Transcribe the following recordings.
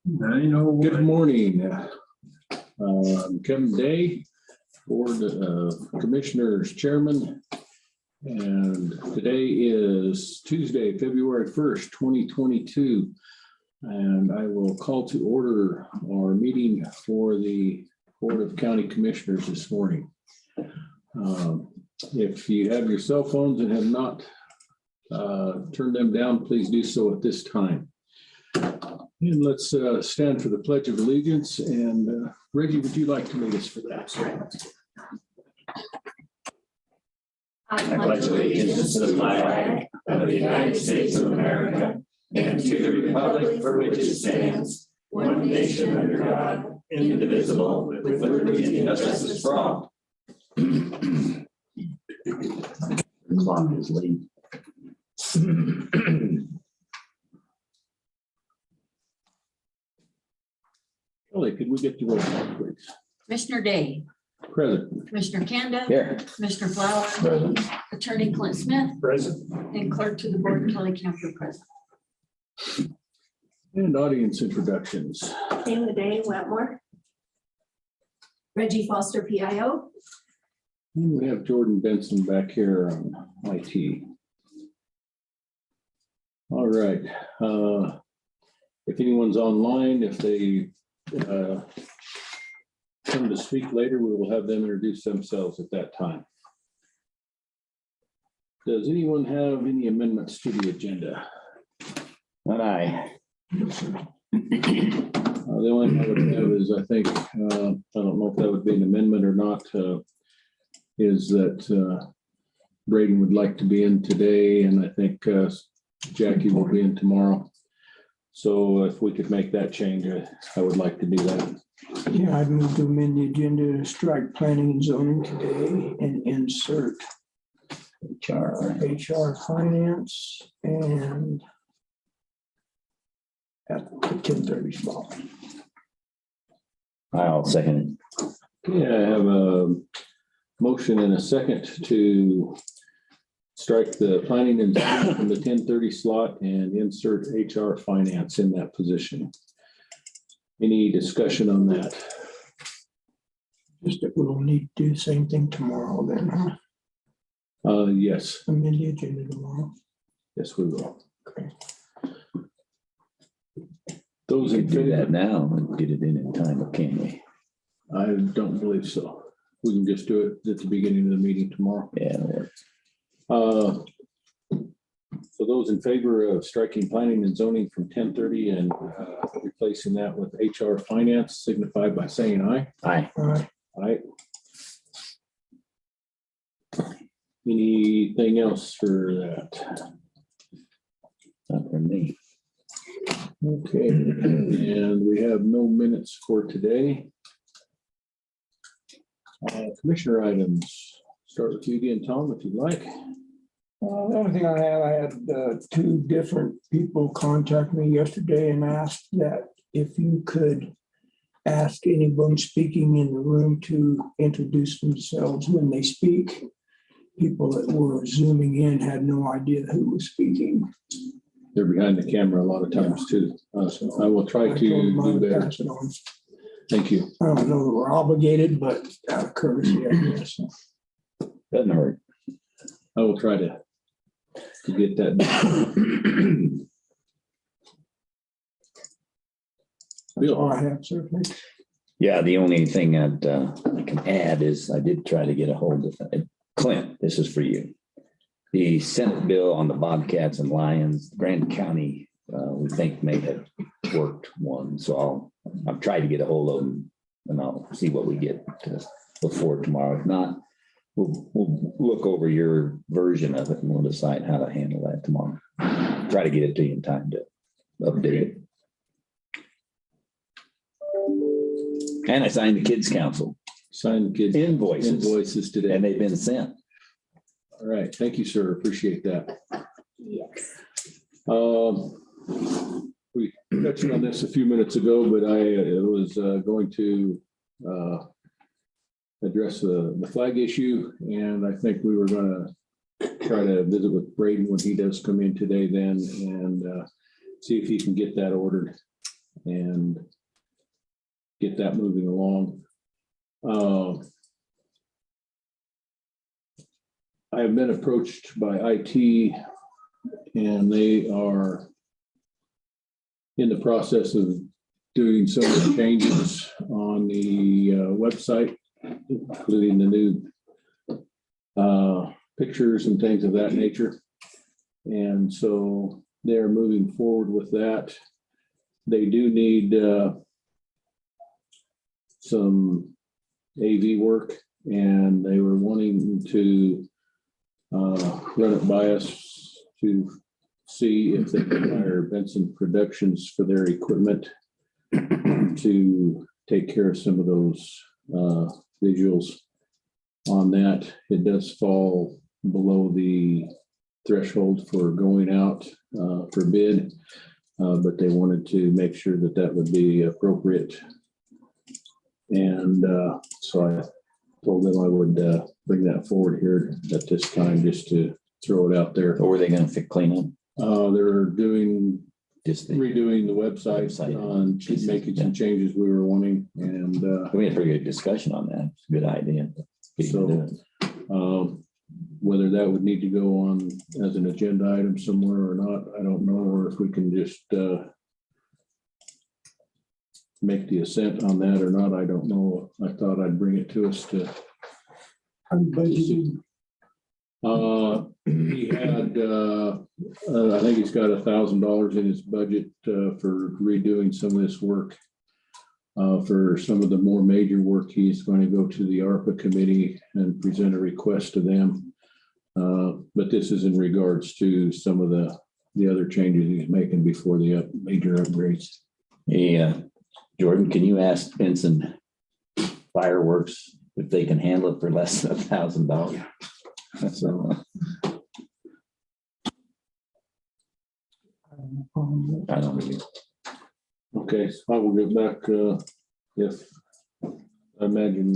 Good morning. I'm Kevin Day, Board of Commissioners Chairman, and today is Tuesday, February 1st, 2022, and I will call to order our meeting for the Board of County Commissioners this morning. If you have your cell phones and have not turned them down, please do so at this time. And let's stand for the Pledge of Allegiance. And Reggie, would you like to lead us for that? I pledge allegiance to the flag of the United States of America and to the republic for which it stands, one nation under God, indivisible, with liberty and justice for all. Clock is late. Kelly, could we get the roll call, please? Commissioner Day, Present. Commissioner Kanda, Here. Commissioner Flower, Present. Attorney Clint Smith, Present. and Clerk to the Board Kelly Camper present. And audience introductions. Name of the day, Wetmore. Reggie Foster, PIO. And we have Jordan Benson back here on IT. All right. If anyone's online, if they come to speak later, we will have them introduce themselves at that time. Does anyone have any amendments to the agenda? And I. The only thing I would have is, I think, I don't know if that would be an amendment or not, is that Braden would like to be in today, and I think Jackie will be in tomorrow. So if we could make that change, I would like to do that. Yeah, I'd move to amend the agenda to strike planning and zoning today and insert HR finance and at the 10:30 spot. I'll second Yeah, I have a motion and a second to strike the planning and zoning from the 10:30 slot and insert HR finance in that position. Any discussion on that? Just that we'll need to do the same thing tomorrow then, huh? Yes, Amend the agenda tomorrow. yes, we will. Okay. Those We in could do that favor? now and get it in time, can we? I don't believe so. We can just do it at the beginning of the meeting tomorrow. Yeah. That works. So those in favor of striking planning and zoning from 10:30 and replacing that with HR finance signify by saying aye. Aye. All right. Aye. Anything else for that? Not for me. Okay, and we have no minutes for today. Commissioner items, start with you again, Tom, if you'd like. The only thing I had two different people contact me yesterday and asked that if you could ask anyone speaking in the room to introduce themselves when they speak. People that were zooming in had no idea who was speaking. They're behind the camera a lot of times too. So I will try to do better. Pass it on. Thank you. I don't know that we're obligated, but out of courtesy, I guess. Doesn't hurt. I will try to get that done. That's all I have, sir. Yeah, the only thing that I can add is I did try to get a hold of Clint. This is for you. The Senate bill on the Bobcats and Lions, Grand County, we think may have worked one. So I'll try to get a hold of them and I'll see what we get before tomorrow. If not, we'll look over your version of it and we'll decide how to handle that tomorrow. Try to get it to you in time to update it. And I signed the kids' council Sign the kids' invoices today. and they've been sent. All right. Thank you, sir. Appreciate that. Yes. We touched on this a few minutes ago, but I was going to address the flag issue, and I think we were going to try to visit with Braden when he does come in today then and see if he can get that ordered. and get that moving along. I have been approached by IT, and they are in the process of doing some of the changes on the website, including the new pictures and things of that nature. And so they're moving forward with that. They do need some AV work, and they were wanting to run it by us to see if they can hire Benson Productions for their equipment to take care of some of those visuals on that. It does fall below the threshold for going out for bid, but they wanted to make sure that that would be appropriate. And so I told them I would bring that forward here at this time, just to throw it out there. Or were they gonna clean up? They're doing, Just the, redoing the website, on making some changes we were wanting, and we had a pretty good discussion on that. It's a good idea. so whether that would need to go on as an agenda item somewhere or not, I don't know, or if we can just make the assent on that or not, I don't know. I thought I'd bring it to us to. He had, I think he's got $1,000 in his budget for redoing some of this work. For some of the more major work, he's going to go to the ARPA committee and present a request to them. But this is in regards to some of the other changes he's making before the major upgrades. Hey, Jordan, can you ask Benson Fireworks if they can handle it for less than $1,000? So I don't really. Okay, so I will get back, if, I imagine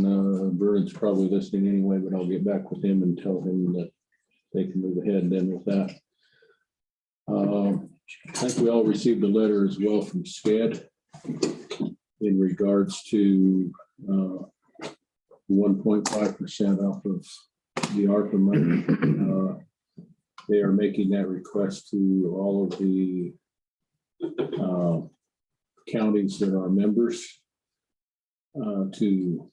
Vernon's probably listening anyway, but I'll get back with him and tell him that they can move ahead then with that. I think we all received a letter as well from SCED in regards to 1.5% off of the ARPA money. They are making that request to all of the counties that are members to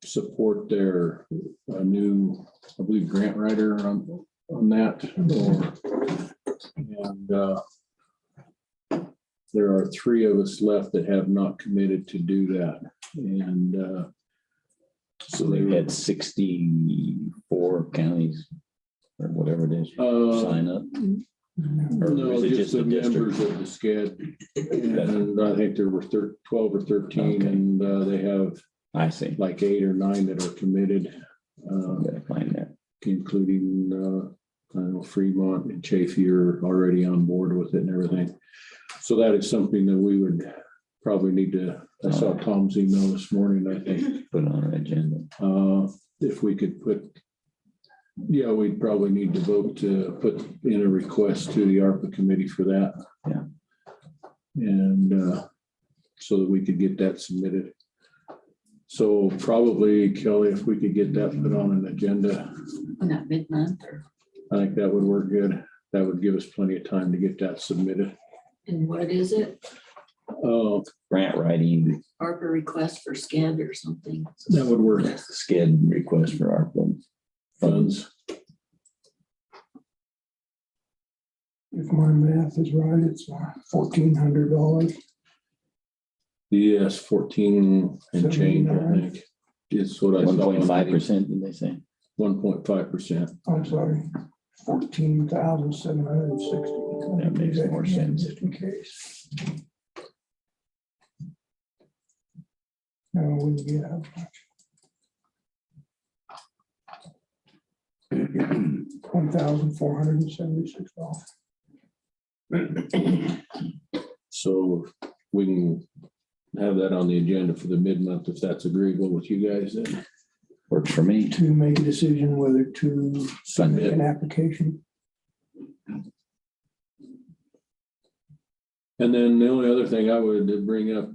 support their new, I believe, grant writer on that. And there are 3 of us left that have not committed to do that. And So they had 64 counties or whatever it is sign up. Or no, is it just the district? members of the SCED. And I think there were 12 or 13, Okay. and they have I see. like 8 or 9 that are committed, Gotta find that. including I know Fremont and Chafee are already on board with it and everything. So that is something that we would probably need to, I saw Tom's email this morning, I think. Put it on our agenda. If we could put, yeah, we'd probably need to vote to put in a request to the ARPA committee for that. Yeah. And so that we could get that submitted. So probably, Kelly, if we could get that put on an agenda, On that mid-month, or, I think that would work good. That would give us plenty of time to get that submitted. and what is it? Grant writing, ARPA request for SCED or something? That would work. SCED request for our Funds. If my math is right, it's $1,400. Yes, 14 and change, I think. Is what I saw. 1.5%, did they say? 1.5%. I'm sorry, 14,760. That makes more sense. Just in case. No, we wouldn't get that much. $1,476. So we can have that on the agenda for the mid-month if that's agreeable with you guys then. Works for me. To make a decision whether to submit an application. And then the only other thing I would bring up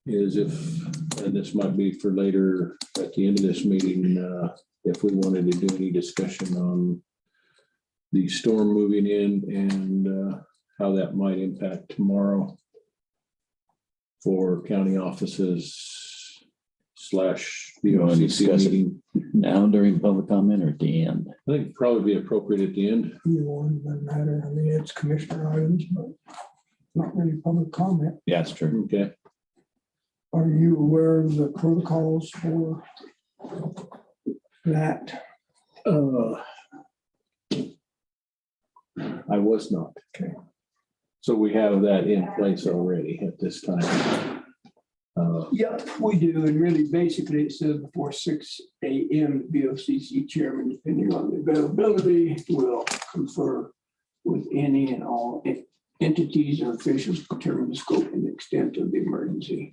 is if, and this might be for later at the end of this meeting, if we wanted to do any discussion on the storm moving in and how that might impact tomorrow for county offices / You wanna BOCC discuss it? meeting. Now during public comment or at the end? I think it'd probably be appropriate at the end. Either one, doesn't matter. I mean, it's commissioner items, but not really public comment. Yeah, that's true. Okay. Are you aware of the protocols for that? I was not. Okay. So we have that in place already at this time. Yep, we do. And really, basically, it says before 6 a.m., the BOCC chairman, depending on the availability, will confer with any and all entities or officials to determine the scope and extent of the emergency.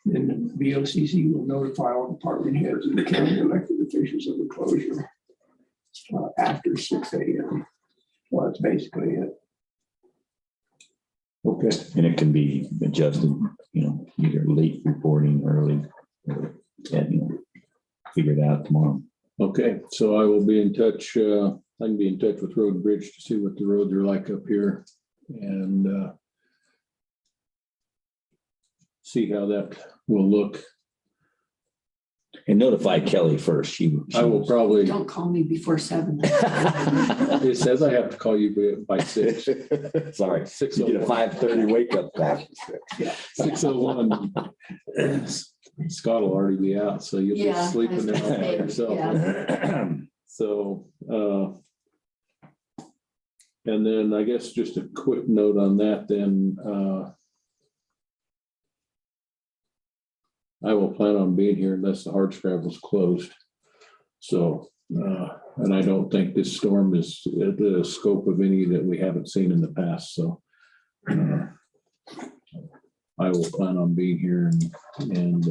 Then the BOCC will notify all department heads and county elected officials of the closure after 6 a.m. Well, that's basically it. Okay. And it can be adjusted, either late reporting, early, or, figure it out tomorrow. Okay, so I will be in touch. I can be in touch with Road and Bridge to see what the roads are like up here and see how that will look. And notify Kelly first. I will probably, Don't call me before 7. it says I have to call you by 6. Sorry, you get a 5:30 wake up call. 6:01. Scott will already be out, so you'll be Yeah, sleeping there all by yourself. yeah. So, and then I guess just a quick note on that, then, I will plan on being here unless the hard scrabble's closed. So, and I don't think this storm is the scope of any that we haven't seen in the past, so. I will plan on being here and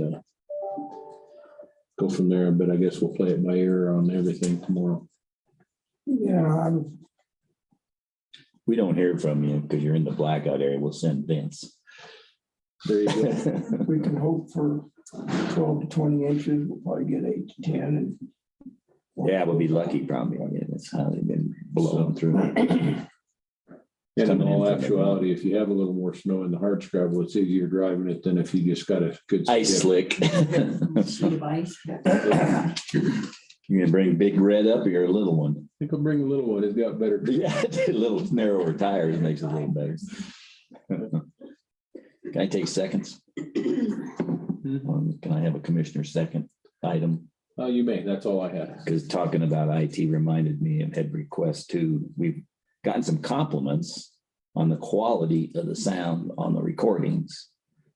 go from there, but I guess we'll play it by ear on everything tomorrow. Yeah, We don't hear from you because you're in the blackout area. We'll send Vince. There you go. we can hope for 12 to 20 inches. We'll probably get 8 to 10. And Yeah, we'll be lucky probably. Yeah, that's how they've been blowing through. And in all actuality, if you have a little more snow in the hard scrabble, it's easier driving it than if you just got a good. Ice slick. Sweet ice. You gonna bring big red up or your little one? I think I'll bring a little one. It's got better. Yeah, a little narrower tires makes it a little better. Can I take seconds? Can I have a commissioner second item? You may. That's all I had. Because talking about IT reminded me of head request too. We've gotten some compliments on the quality of the sound on the recordings.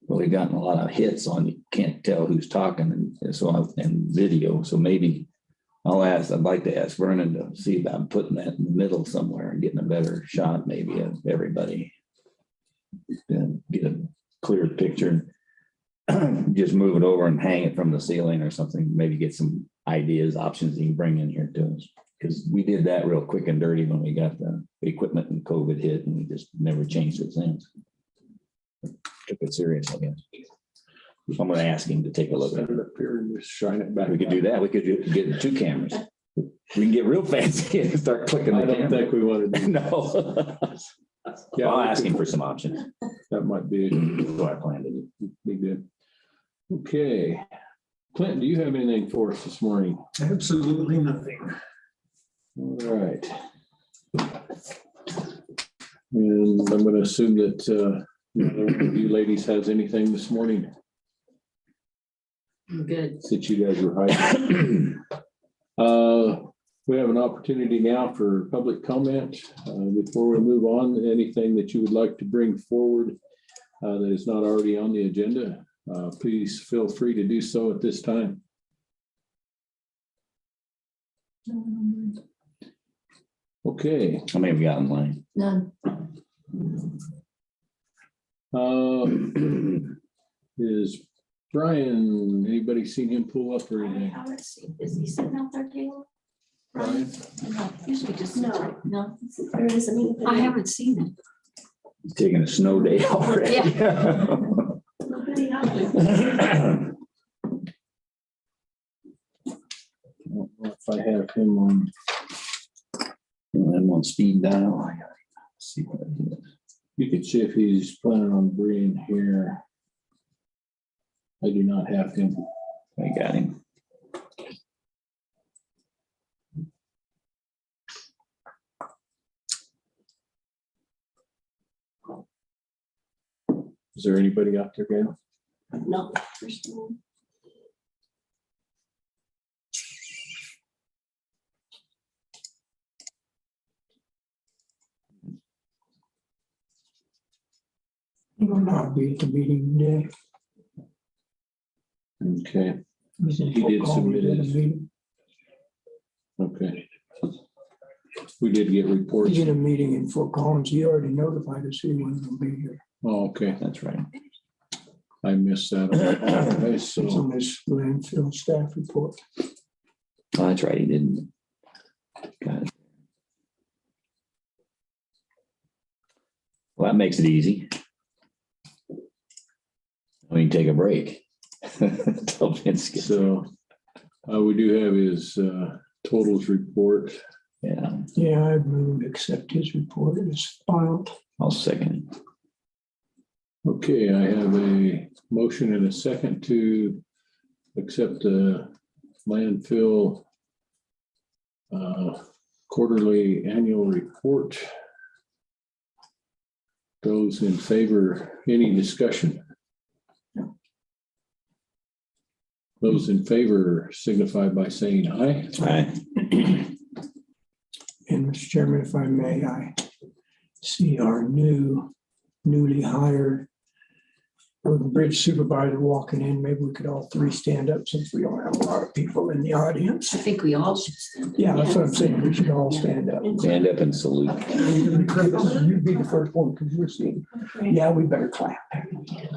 But we've gotten a lot of hits on, you can't tell who's talking and video. So maybe I'd like to ask Vernon to see about putting that in the middle somewhere and getting a better shot maybe of everybody. And get a clear picture. Just move it over and hang it from the ceiling or something, maybe get some ideas, options you can bring in here to us. Because we did that real quick and dirty when we got the equipment and COVID hit, and we just never changed it since. Took it serious, I guess. I'm gonna ask him to take a look at Set it up here and just shine it back. it. We could do that. We could get 2 cameras. We can get real fancy and start clicking I the don't camera. think we want to do. No. Yeah, I'll ask him for some options. That might be, What I plan to do. be good. Okay. Clinton, do you have anything for us this morning? Absolutely nothing. All right. And I'm going to assume that neither one of you ladies has anything this morning I'm good. since you guys were hiding. We have an opportunity now for public comment. Before we move on, anything that you would like to bring forward that is not already on the agenda, please feel free to do so at this time. Okay. How many have we got in line? None. Is Brian, anybody seen him pull up or anything? Let's see, is he sitting out there, Caleb? Brian? No, usually just. No. No, There isn't anything. I haven't seen it. He's taking a snow day already. Nobody out there. I don't know if I have him on. I'm on speed dial. I gotta see what it is. You can see if he's planning on being here. I do not have him. I got him. Is there anybody out there, Gail? No. First one. He will not be at the meeting today. Okay, He's in He did Fort Collins submit at a his- meeting. okay. We did get reports. He's in a meeting in Fort Collins. He already notified us he wasn't gonna be here. Oh, okay, That's right. I missed that. Okay, It's so, on this landfill staff report. Oh, that's right. He didn't. Got it. Well, that makes it easy. We can take a break. Till Vince gets- so, we do have his, totals report. Yeah, Yeah, I moved to accept his report. It's filed. I'll second it. Okay, I have a motion and a second to accept the landfill quarterly annual report. Those in favor, any discussion? Those in favor signify by saying aye. Aye. And Mr. Chairman, if I may, I see our newly hired road and bridge supervisor walking in. Maybe we could all three stand up since we don't have a lot of people in the audience. I think we all should stand. Yeah, that's what I'm saying. We should all stand up. Stand up and salute. You'd be the first one because we're seeing, yeah, we better clap.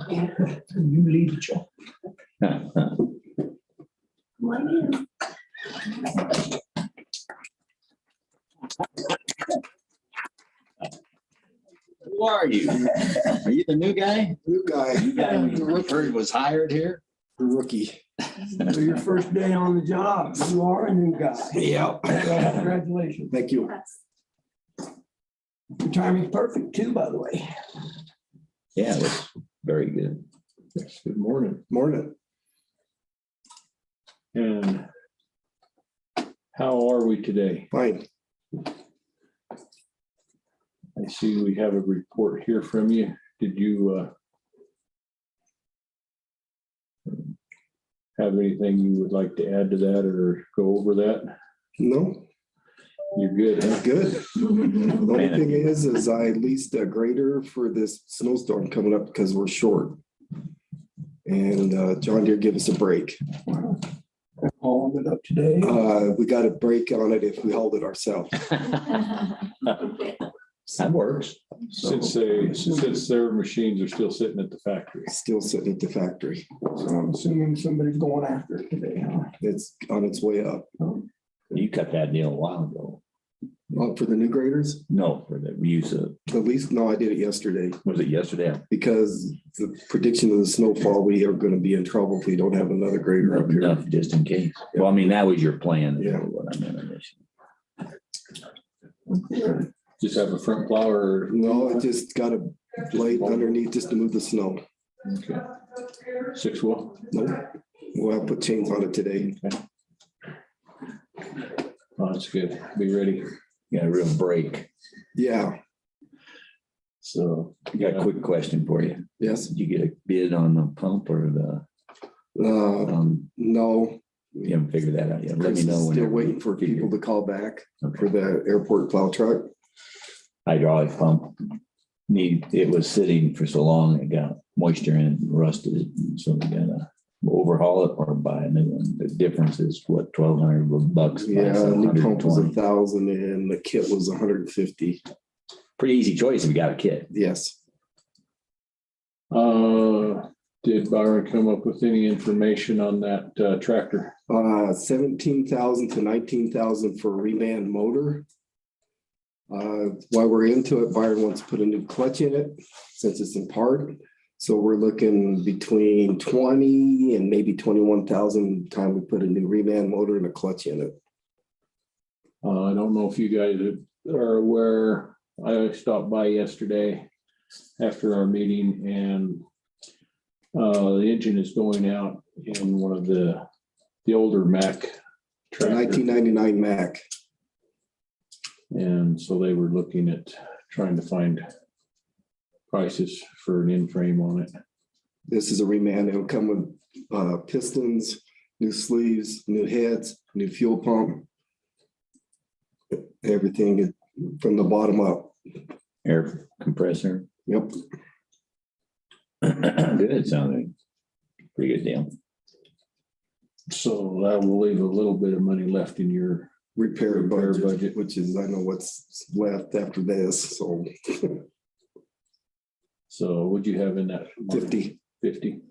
You lead the show. Come on in. Who are you? Are you the new guy? New guy, You guy who heard was hired here? the rookie. So your first day on the job, you are a new guy. Yep. Congratulations. Thank you. Yes. Your timing's perfect too, by the way. Yeah, it was very good. Yes, good morning. Morning. And how are we today? Fine. I see we have a report here from you. Did you have anything you would like to add to that or go over that? No, You're good, huh? good. The only thing is I leased a grader for this snowstorm coming up because we're short. And John Deere give us a break. Hauling it up today. We got a break on it if we hauled it ourselves. That works. Since their machines are still sitting at the factory. Still sitting at the factory. So I'm assuming somebody's going after it today, huh? It's on its way up. You cut that deal a while ago. For the new graders, No, for the use of, at least, no, I did it yesterday was it yesterday? because the prediction of the snowfall, we are going to be in trouble if we don't have another grader up here. Enough just in case. Well, I mean, that was your plan. Yeah. What I meant initially. Just have a front plow or? No, I just got a blade underneath just to move the snow. Okay. 6 wheel? Nope. We'll have to put chains on it today. Oh, that's good. Be ready. Got a real break. Yeah, So. I got a quick question for you. yes. Did you get a bid on the pump or the, No. you haven't figured that out yet? Let Chris me is know. still whenever waiting you for figure. people to call back Okay. for the airport plow truck. Hydraulic pump. It was sitting for so long, it got moisture in it and rusted. So we gotta overhaul it or buy a new one. The difference is what, $1,200 Yeah, plus the new pump was 120. 1,000 and the kit was 150. Pretty easy choice if you got a kit. Yes. Did Byron come up with any information on that tractor? 17,000 to 19,000 for a reman motor. While we're into it, Byron wants to put a new clutch in it since it's in part. So we're looking between 20 and maybe 21,000 time we put a new reman motor and a clutch in it. I don't know if you guys are aware, I stopped by yesterday after our meeting and the engine is going out in one of the older Mack tractor. 1999 Mack. And so they were looking at trying to find prices for an in-frame on it. This is a reman. It'll come with pistons, new sleeves, new heads, new fuel pump. Everything from the bottom up. Air compressor. Yep. Good, sounds like a pretty good deal. So that will leave a little bit of money left in your Repair Repair budget, budget. which is, I know what's left after this, so So what'd you have in that? 50. 50.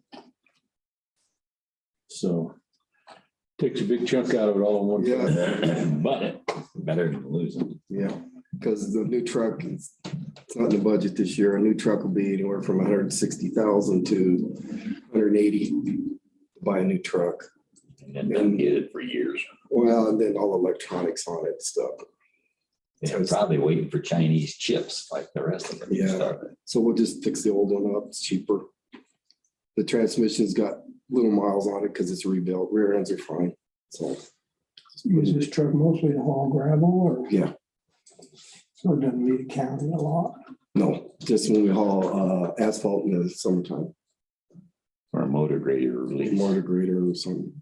So takes a big chunk out of it all in one. Yeah. But better than losing. Yeah, because the new truck is, it's not in the budget this year. A new truck will be anywhere from 160,000 to 180 to buy a new truck. And then get it for years. Well, and then all electronics on it and stuff. They're probably waiting for Chinese chips like the rest of them. Yeah. So we'll just fix the old one up. It's cheaper. The transmission's got little miles on it because it's rebuilt. Rear ends are fine. So Use this truck mostly to haul gravel or? yeah, So it doesn't leave the county a lot. no, just when we haul asphalt in the summertime, Or a motor grader release. motor grader or something.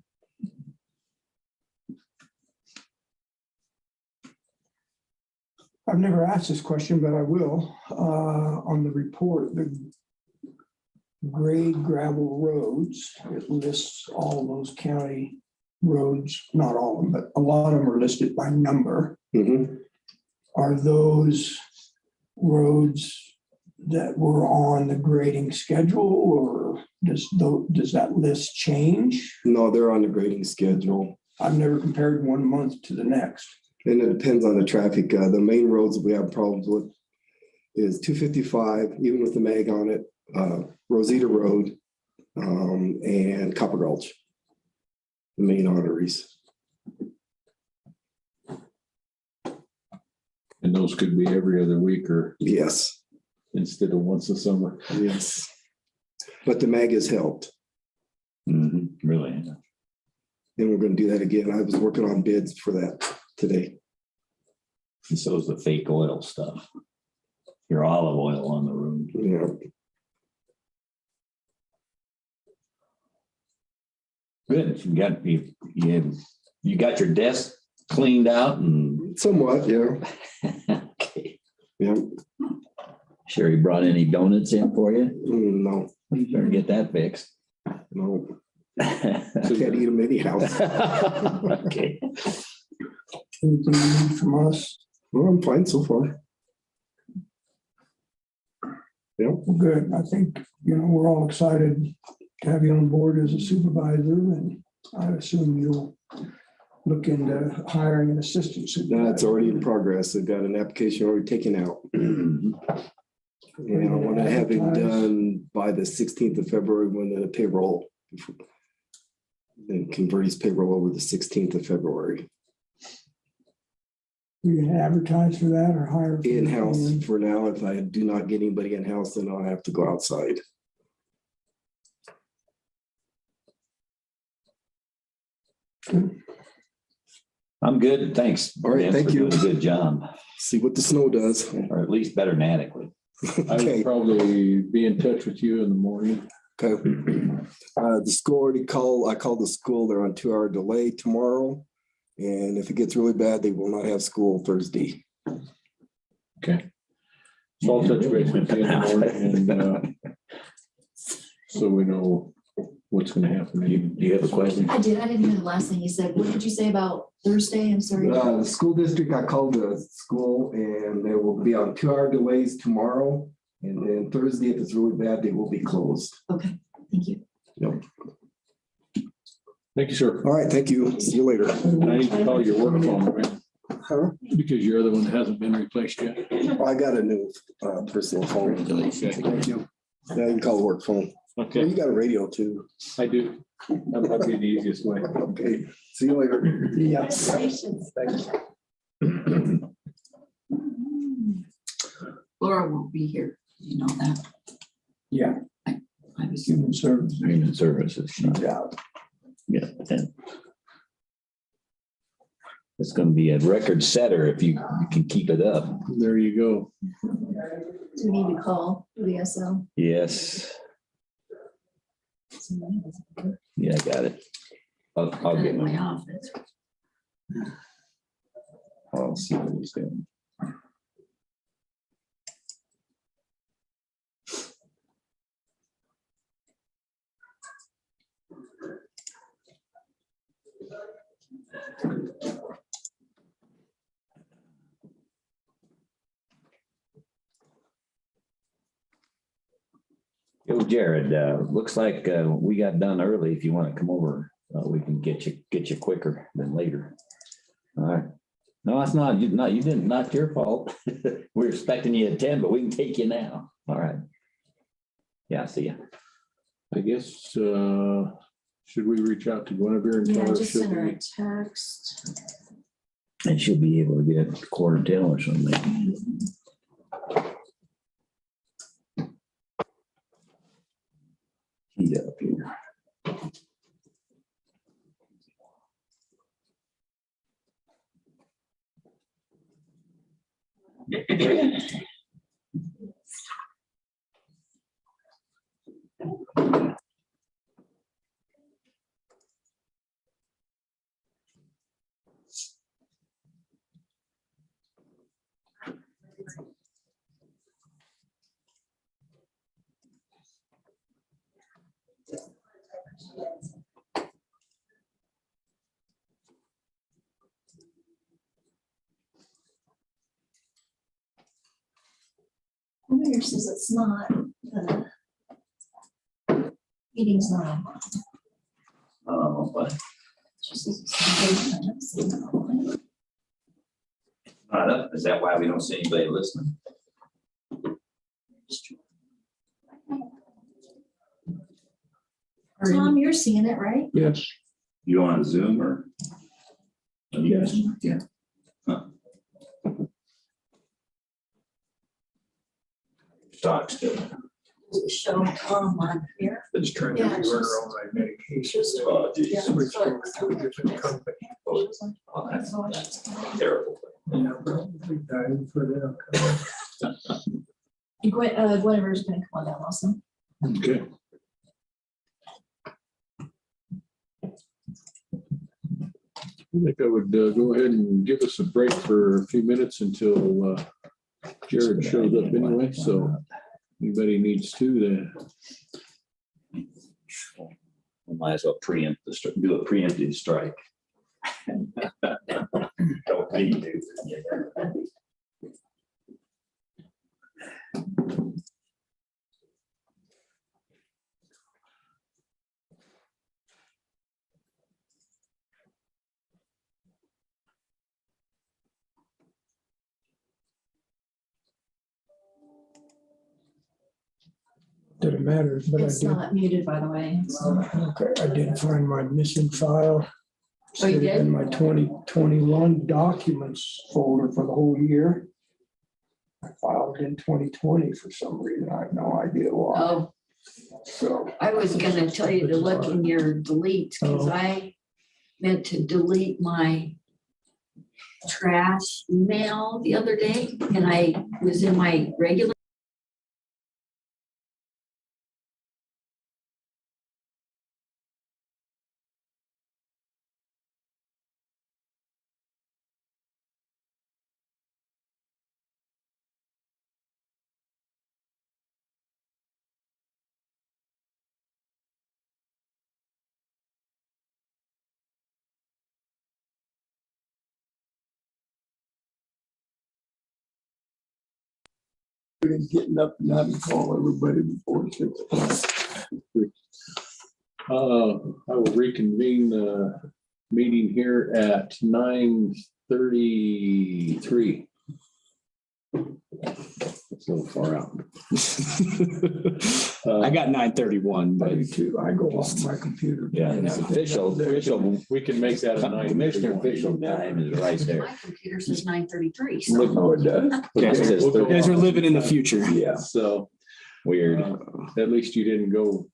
I've never asked this question, but I will. On the report, the grade gravel roads, it lists all of those county roads, not all of them, but a lot of them are listed by number. Mhm. Are those roads that were on the grading schedule, or does that list change? No, they're on the grading schedule. I've never compared one month to the next. And it depends on the traffic. The main roads we have problems with is 255, even with the mag on it, Rosita Road, and Copper Gulch, the main arteries. And those could be every other week or Yes, instead of once a summer. yes. But the mag has helped, Really. and we're going to do that again. I was working on bids for that today. And so is the fake oil stuff. Your olive oil on the road. Yeah, Good. You got your desk cleaned out and somewhat, yeah. okay. Yeah, Sure he brought any donuts in for you? no, You better get that fixed. no, I can't eat them anyhow. Okay. Anything you need from us? Well, I'm fine so far. Well, good. I think, we're all excited to have you on board as a supervisor, and I assume you'll look into hiring an assistant supervisor. That's already in progress. I've got an application already taken out. And I want to have it done by the 16th of February when the payroll, then convert his payroll over the 16th of February. You can advertise for that or hire? In-house for now. If I do not get anybody in-house, then I'll have to go outside. I'm good. Thanks. All right, Vince, thank for you. doing a good job, See what the snow does. or at least better than adequate. I will Okay. probably be in touch with you in the morning. Okay. The school already called, I called the school, they're on 2-hour delay tomorrow. And if it gets really bad, they will not have school Thursday. Okay. So I'll touch base with you in the morning and so we know what's gonna happen. Do you have a question? I did. I didn't hear the last thing you said. What did you say about Thursday? I'm sorry. The school district, I called the school and they will be on 2-hour delays tomorrow. And then Thursday, if it's really bad, they will be closed. Okay, thank you. Yep. Thank you, sir. All right, thank you. See you later. I need to call your work phone, right? Huh? Because you're the one that hasn't been replaced yet. I got a new personal phone. Thank you. Yeah, you can call the work phone. Well, Okay, you got a radio too. I do. That'll be the easiest way. Okay, see you later. Yes. Thanks. Laura won't be here, you know that. Yeah, I was, human services. Human services. She's out. Yeah. and It's gonna be a record setter if you can keep it up. There you go. Do we need to call the SL? Yes, yeah, I got it. I'll get in my my, office. I'll see what he's doing. Yo, Jared, looks like we got done early. If you want to come over, we can get you quicker than later. All right. No, it's not. You didn't. Not your fault. We're expecting you at 10, but we can take you now. All right. Yeah. See ya. I guess, should we reach out to Guinevere and tell Yeah, her? just she'll send her be- a text. And she'll be able to get quarter till or something. Heat up here. Mayor says it's not, meeting's not on. But She says it's not on. not up. Is that why we don't see anybody listening? Tom, you're seeing it, right? Yes. You on Zoom or? Yes. Yeah. Talk still. Show Tom on here. Just trying to Yeah, figure it's all my medications. Oh, geez. Yeah. Switched over to a different company. Oh, that's terrible. Yeah, probably dying for them. Whatever's gonna come on down also. Okay. I think I would go ahead and give us a break for a few minutes until Jared shows up anyway, so anybody needs to, then We might as well preempt do a preemptive strike. Don't need to. That it matters, but I It's did, not muted, by the way. so. okay, I did find my missing file. Oh, you Sitting in did? my 2021 documents folder for the whole year. I filed in 2020 for some reason. I have no idea why. Oh, So, I was gonna tell you to look in your deletes, because Oh. I meant to delete my trash email the other day, and I was in my regular. getting up and not to call everybody before 6 o'clock. I will reconvene the meeting here at 9:33. It's a little far out. I got 9:31, I but do too. I go off my computer. Yeah, it's official, We can make that a 9. commissioner official time is right there. My computer says 9:33, Look, so. oh, it does. you guys are living in the future. Yeah. So Weird. at least you didn't go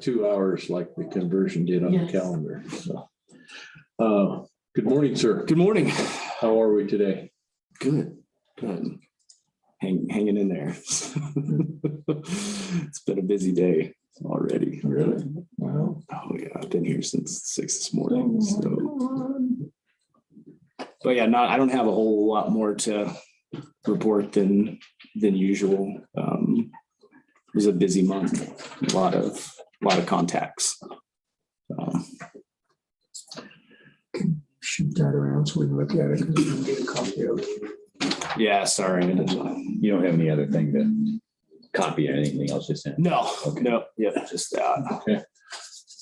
2 hours like the conversion did on the Yes. calendar. So, good morning, sir. Good morning. How are we today? Good. Hanging in there. It's been a busy day already. Really? Well. Oh yeah, I've been here since 6 this morning. So, but yeah, I don't have a whole lot more to report than usual. It was a busy month. A lot of contacts. Shoot that around so we can look at it, because we can get a copy of it. Yeah, sorry. You don't have any other thing to copy or anything else just in? No, Okay. no, yeah, just that.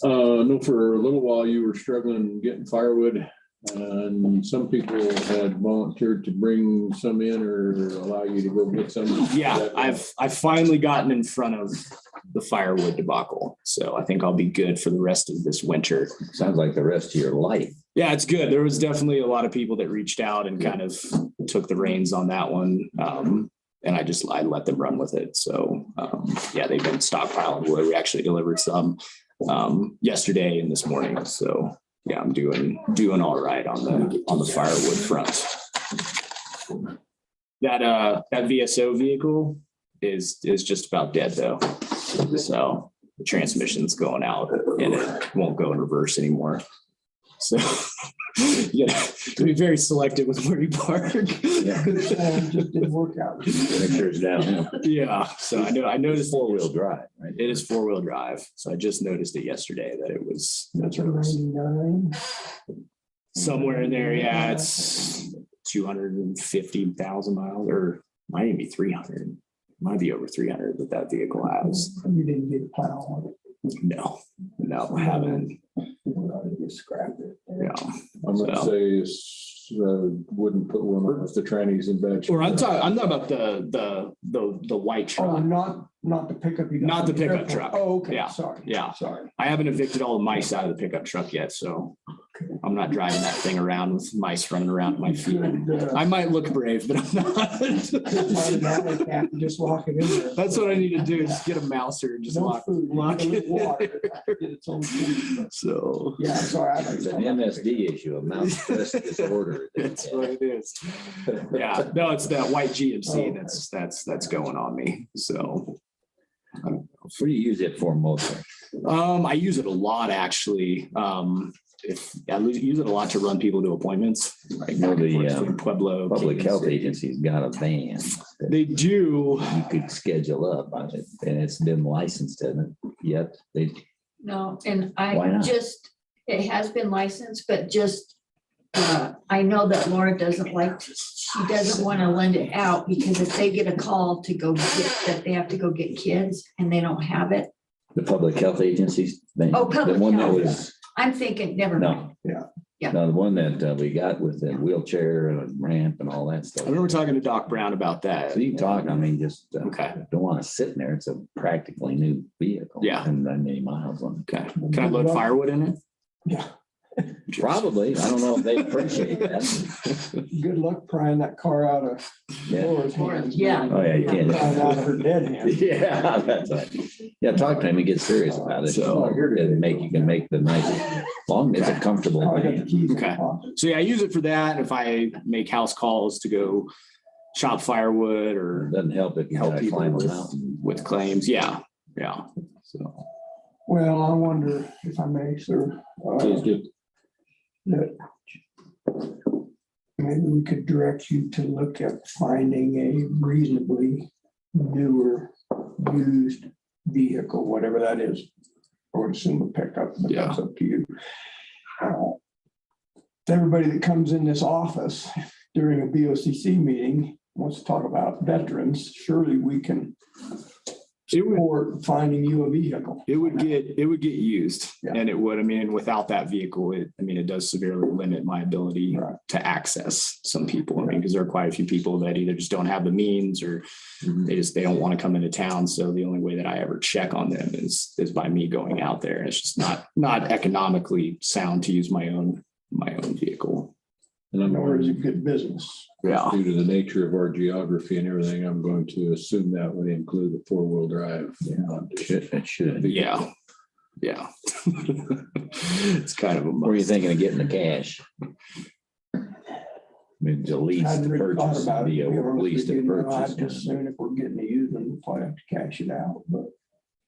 No, for a little while you were struggling getting firewood, and some people had volunteered to bring some in or allow you to go get some. Yeah, I've finally gotten in front of the firewood debacle, so I think I'll be good for the rest of this winter. Sounds like the rest of your life. Yeah, it's good. There was definitely a lot of people that reached out and kind of took the reins on that one. And I let them run with it. So yeah, they've been stockpiling wood. We actually delivered some yesterday and this morning. So yeah, I'm doing all right on the firewood front. That VSO vehicle is just about dead though. So the transmission's going out and it won't go in reverse anymore. So yeah, to be very selective with where you park. Yeah. Just didn't work out. Make sure it's down. Yeah, so I noticed 4-wheel drive, right? it is 4-wheel drive. So I just noticed it yesterday that it was That's a 99. somewhere in there. Yeah, it's 250,000 miles, or might even be 300. Might be over 300 that vehicle has. You didn't get a plow on it. No, I haven't. You scrapped it. Yeah. I'm gonna say wouldn't put one on if the tranny's in bad shape. Or I'm talking about the white Oh, truck. not the pickup. You got Not the from pickup airport. truck. Oh, okay, Yeah, sorry. yeah. Sorry. I haven't evicted all the mice out of the pickup truck yet, so I'm not driving that thing around with mice running around at my feet. I might look brave, but I'm not. Just lock it in there. That's what I need to do, just get a mouser and just No lock food, it just in water. there. Get its own food. So. Yeah, sorry. It's an MSD issue, a mouth stress disorder. That's what it is. Yeah, no, it's that white GMC that's going on me. So What do you use it for mostly? I use it a lot actually. I use it a lot to run people to appointments. Like know the, from Pueblo. Public Kansas health City. agency's got a van that They do. you could schedule up on it, and it's been licensed, hasn't it? Yet they, No, and Why I not? it has been licensed, but I know that Laura doesn't she doesn't want to lend it out because if they get a call to go that they have to go get kids and they don't have it. the public health agencies. Oh, public The one that health. was, I'm thinking, never mind. no. Yeah. No, the one that we got with the wheelchair and ramp and all that I stuff. remember talking to Doc Brown about that. So you can talk, I mean, just Okay. don't want to sit in there. It's a practically new vehicle. Yeah. And run many miles on it. Okay. Can I load firewood in it? Yeah. Probably. I don't know if they appreciate that. Good luck prying that car out of Yeah. Laura's hands. Yeah. Oh, yeah, you Prying it out of her can't. dead hand. Yeah, that's right. Yeah, talk to him and get serious about it. So- You can make the nice, long, it's a comfortable Oh, I got the van. keys in Okay. the pocket. So yeah, I use it for that. If I make house calls to go chop firewood or It doesn't help if you help gotta people climb a with, mountain. with claims. Yeah. So Well, I wonder if I may, sir, Please do. that maybe we could direct you to look at finding a reasonably newer used vehicle, whatever that is. I would assume a pickup, but that's up to you. Everybody that comes in this office during a BOCC meeting wants to talk about veterans. Surely we can support finding you a vehicle. It would get used, Yeah. and it would, I mean, without that vehicle, it does severely limit my ability Right. to access some people. I mean, because there are quite a few people that either just don't have the means or they don't want to come into town. So the only way that I ever check on them is by me going out there. It's just not economically sound to use my own vehicle. And I'm Nor is going it good business. Yeah. due to the nature of our geography and everything, I'm going to assume that would include a 4-wheel drive. It should. Yeah. Yeah. It's kind of a. Where are you thinking of getting the cash? I mean, the lease I to hadn't really thought purchase, about it. be a To be honest lease with to you, you know, purchase. I'd just soon if we're getting to use them, we'll probably have to cash it out, but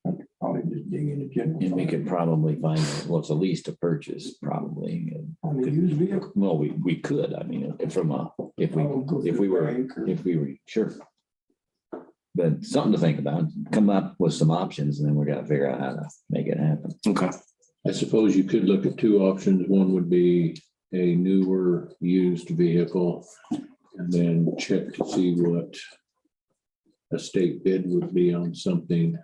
I could probably just dig into general. And we fund. could probably find, well, it's a lease to purchase probably. On the used vehicle. Well, we could, I mean, if we were, sure. But something to think about, come up with some options and then we gotta figure out how to make it happen. Okay. I suppose you could look at 2 options. One would be a newer used vehicle and then check to see what a state bid would be on something.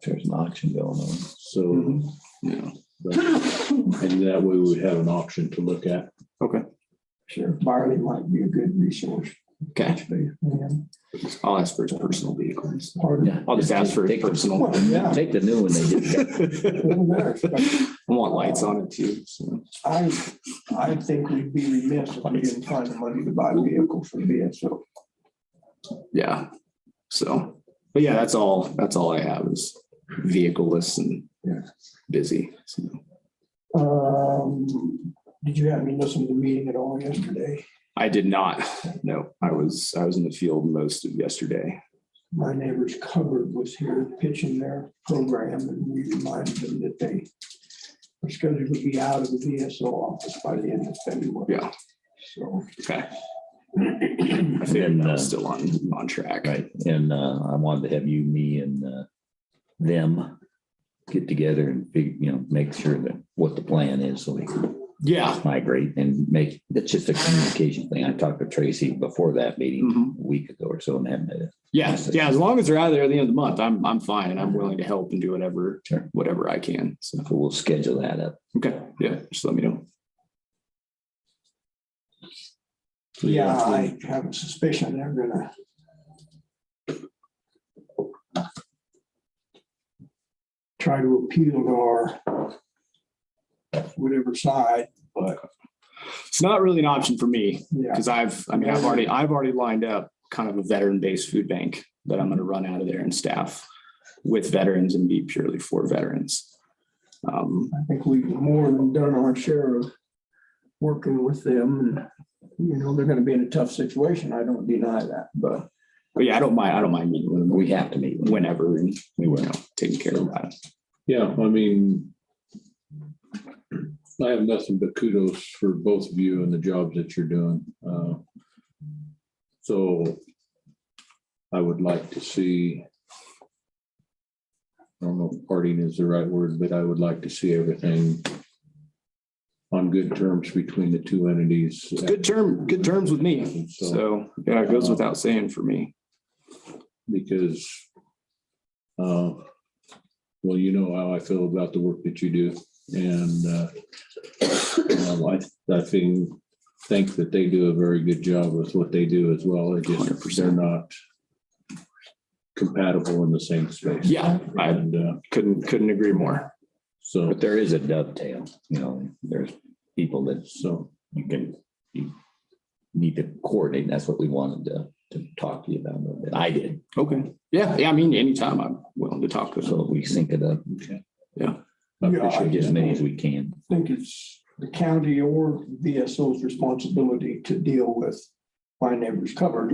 There's an auction going on. So, Yeah. and that way we would have an option to look at. Okay. Sheriff Barley might be a good resource. Okay. Yeah. I'll ask for his personal vehicles. Pardon? Yeah, I'll just ask for his take the- personal. Well, yeah. Take the new one they just got. I want lights on it too. So. I think we'd be remiss if we didn't find the money to buy a vehicle for VSO. Yeah. So, but yeah, that's all I have is vehicleless and busy. So. Did you happen to listen to the meeting at all yesterday? I did not. No, I was in the field most of yesterday. My neighbor's Covered was here pitching their program and we reminded them that they are scheduled to be out of the VSO office by the end of February. Yeah. So. Okay. I figured And, I was still on track. Right, and I wanted to have you, me and them get together and make sure that what the plan is so we can Yeah. migrate and make, it's just a communication thing. I talked to Tracy before that meeting Mhm. a week ago or so and haven't had it. Yeah. Yeah. As long as they're out of there at the end of the month, I'm fine and I'm willing to help and do Sure. whatever I can. So, So we'll schedule that up. okay. Yeah. Just let me know. Yeah, I have a suspicion they're gonna try to appeal to our whatever side, but It's not really an option for me yeah. because I've already lined up kind of a veteran-based food bank that I'm going to run out of there and staff with veterans and be purely for veterans. I think we've more than done our share of working with them and, they're gonna be in a tough situation. I don't deny that, but But yeah, I don't mind meeting with them. We have to meet with them. Whenever and We will. taking care of that. Yeah, I mean, I have nothing but kudos for both of you and the jobs that you're doing. So I would like to see, I don't know if parting is the right word, but I would like to see everything on good terms between the 2 entities. Good terms with me. So yeah, it goes without saying for me. Because, well, you know how I feel about the work that you do. And I think that they do a very good job with what they do as well. It just, 100%. they're not compatible in the same space. Yeah, I And couldn't agree more. so, But there is a dovetail, there's people that so, you need to coordinate. That's what we wanted to talk to you about a little bit. I did. Okay. Yeah. I mean, anytime I'm willing to talk to them. So we sync it up, Yeah. I appreciate get as many as we can. think it's the county or VSO's responsibility to deal with My Neighbor's Covered.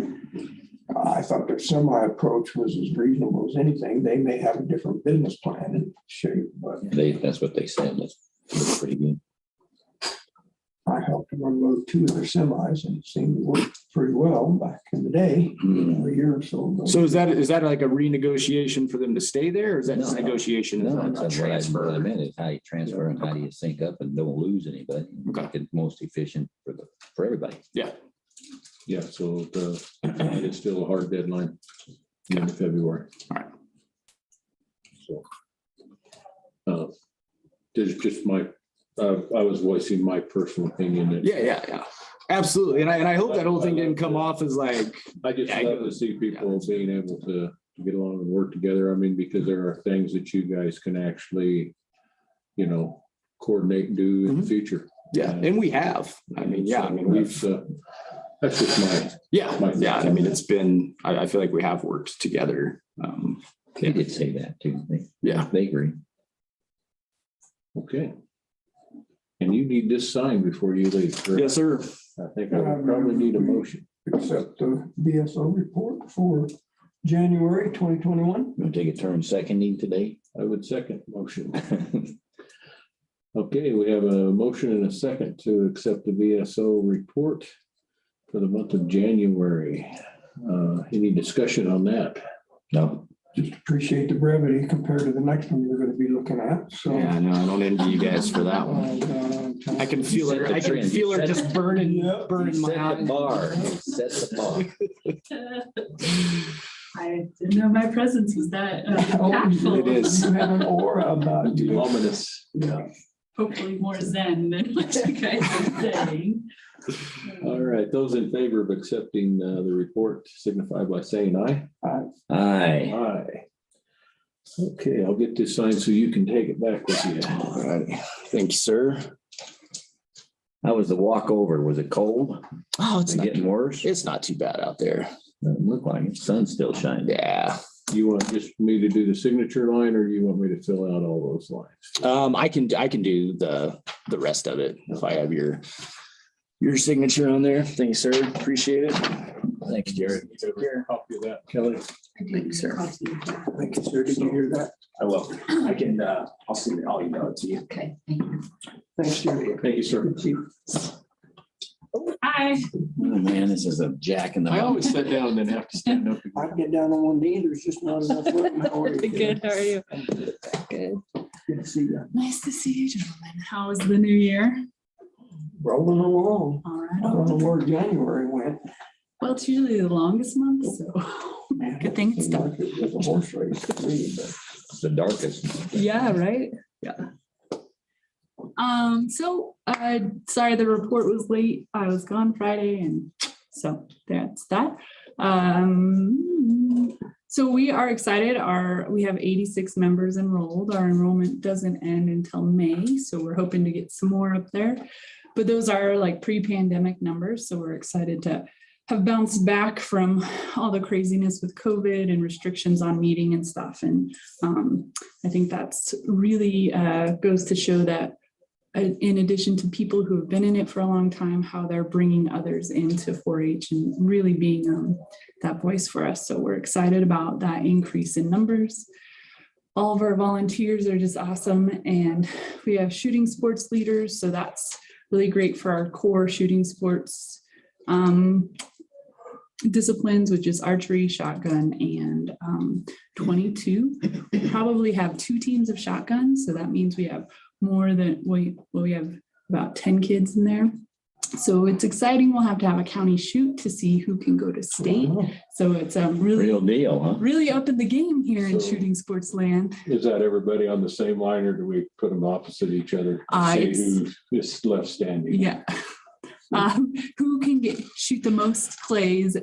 I thought their semi approach was as reasonable as anything. They may have a different business plan and shape, but That's what they said. That's pretty good. I helped them unload 2 of their semis and it seemed to work pretty well back in the day, a year or so ago. So is that like a renegotiation for them to stay there, or is that just No. negotiation No, of that's a what I transfer? meant is how you transfer and how do you sync up and don't lose anybody. Okay. Make it most efficient for everybody. Yeah, so it's still a hard deadline. the end of February. All right. So. This is just my, I was voicing my personal opinion. that- Yeah. Absolutely. And I hope that whole thing didn't come off as like, I just love to see people being able to get along and work together. I mean, because there are things that you guys can actually, coordinate and do in the future. yeah, and we have. I mean, we've, That's just my, yeah. I mean, it's been, I feel like we have worked together. They did say that too. Yeah. They agree. okay. And you need this signed before you leave. correct? Yes, sir. I think I would probably need a motion. Accept the BSO report for January 2021. We'll take a turn seconding today. I would second motion. Okay, we have a motion and a second to accept the BSO report for the month of January. Any discussion on that? No, Just appreciate the brevity compared to the next one we're going to be looking at. So. Yeah, no, I don't envy you guys for that one. I can feel her. I can feel her just burning my set the eye. bar. Set the bar. I didn't know my presence was that Oh, impactful. It is. You have an aura about you. Ominous. Yeah. Hopefully more zen than what you guys are saying. All right, those in favor of accepting the report signify by saying aye. Aye. Aye. Okay, I'll get this signed so you can take it back with you. All right. Thank you, sir. How was the walk over? Was it cold? Oh, Is it getting worse? it's not too bad out there. Doesn't look like it. Sun's still shining. Yeah. You want just me to do the signature line or you want me to fill out all those lines? I can do the rest of it if I have your signature on there. Thank you, sir. Appreciate it. Thanks, Jared. Copy of that, Kelly. Thank you, sir. Thank you, sir. Did you hear that? I will. I can, I'll email it to you. Okay, thank you. Thanks, Jerry. Thank you, sir. Good to see you. Hi. Oh, man, this is a jack in the. I always sit down and then have to stand up. I can get down on one knee. There's just not enough room. How are you? Good, how are you? Good. Good to see you. Nice to see you, gentlemen. How was the new year? Rolling along. All I don't know right. where January went. Well, it's usually the longest month, so good thing it's done. It was a horse race to me, but The darkest. Yeah, right? Yeah. Sorry, the report was late. I was gone Friday and so that's that. So we are excited. We have 86 members enrolled. Our enrollment doesn't end until May, so we're hoping to get some more up there. But those are like pre-pandemic numbers, so we're excited to have bounced back from all the craziness with COVID and restrictions on meeting and stuff. And I think that's really goes to show that in addition to people who have been in it for a long time, how they're bringing others into 4-H and really being that voice for us. So we're excited about that increase in numbers. All of our volunteers are just awesome. And we have shooting sports leaders. So that's really great for our core shooting sports disciplines, which is archery, shotgun, and 22. We probably have 2 teams of shotguns. So that means we have more than we have about 10 kids in there. So it's exciting. We'll have to have a county shoot to see who can go to state. So it's really Real deal, huh? really up in the game here in So- shooting sports land. Is that everybody on the same line or do we put them opposite each other? to See who is left standing? Yeah. Who can shoot the most clays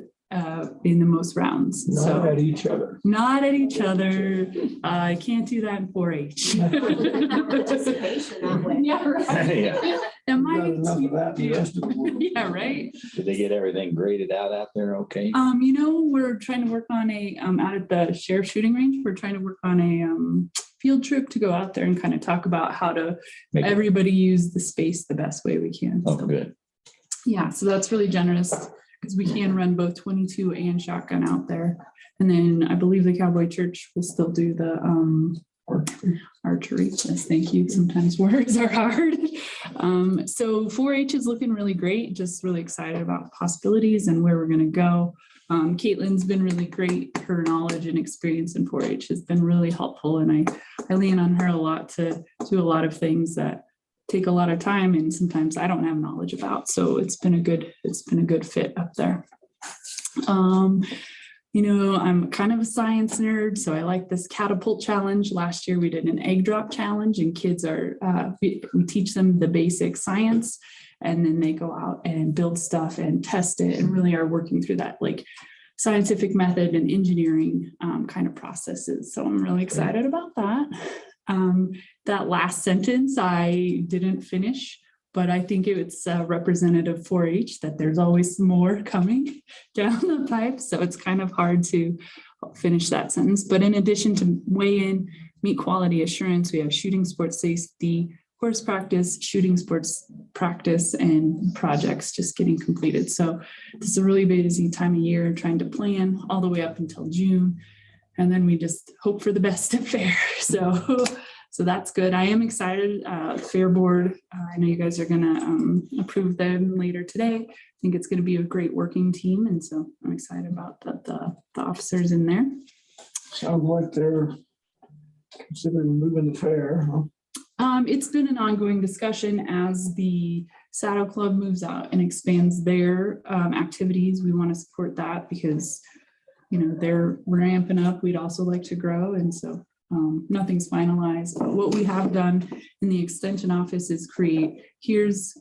in the most rounds. not So at each other. not at each other. I can't do that in 4-H. Participation that way. Yeah, right. Yeah. Am Got I? enough of that in the rest of the world. Yeah, right. Did they get everything graded out there okay? We're trying to work on out at the sheriff shooting range. We're trying to work on a field trip to go out there and kind of talk about how to Make it- everybody use the space the best way we can. Oh, So, good. yeah, so that's really generous because we can run both 22 and shotgun out there. And then I believe the Cowboy Church will still do the archery. Yes, thank you. Sometimes words are hard. So 4-H is looking really great. Just really excited about possibilities and where we're going to go. Caitlin's been really great. Her knowledge and experience in 4-H has been really helpful. And I lean on her a lot to do a lot of things that take a lot of time and sometimes I don't have knowledge about. So it's been a good fit up there. I'm kind of a science nerd, so I like this catapult challenge. Last year we did an egg drop challenge, and kids we teach them the basic science, and then they go out and build stuff and test it, and really are working through that like scientific method and engineering kind of processes. So I'm really excited about that. That last sentence I didn't finish, but I think it's representative 4-H that there's always more coming down the pipe. So it's kind of hard to finish that sentence. But in addition to weigh in, meet quality assurance, we have shooting sports safety, horse practice, shooting sports practice, and projects just getting completed. So this is a really busy time of year, trying to plan all the way up until June. And then we just hope for the best at fair. So that's good. I am excited. Fair board, I know you guys are going to approve them later today. I think it's going to be a great working team. And so I'm excited about the officers in there. Sounds like they're considering moving the fair, huh? It's been an ongoing discussion as the Saddle Club moves out and expands their activities. We want to support that because, they're ramping up. We'd also like to grow. And so nothing's finalized. But what we have done in the extension office is here's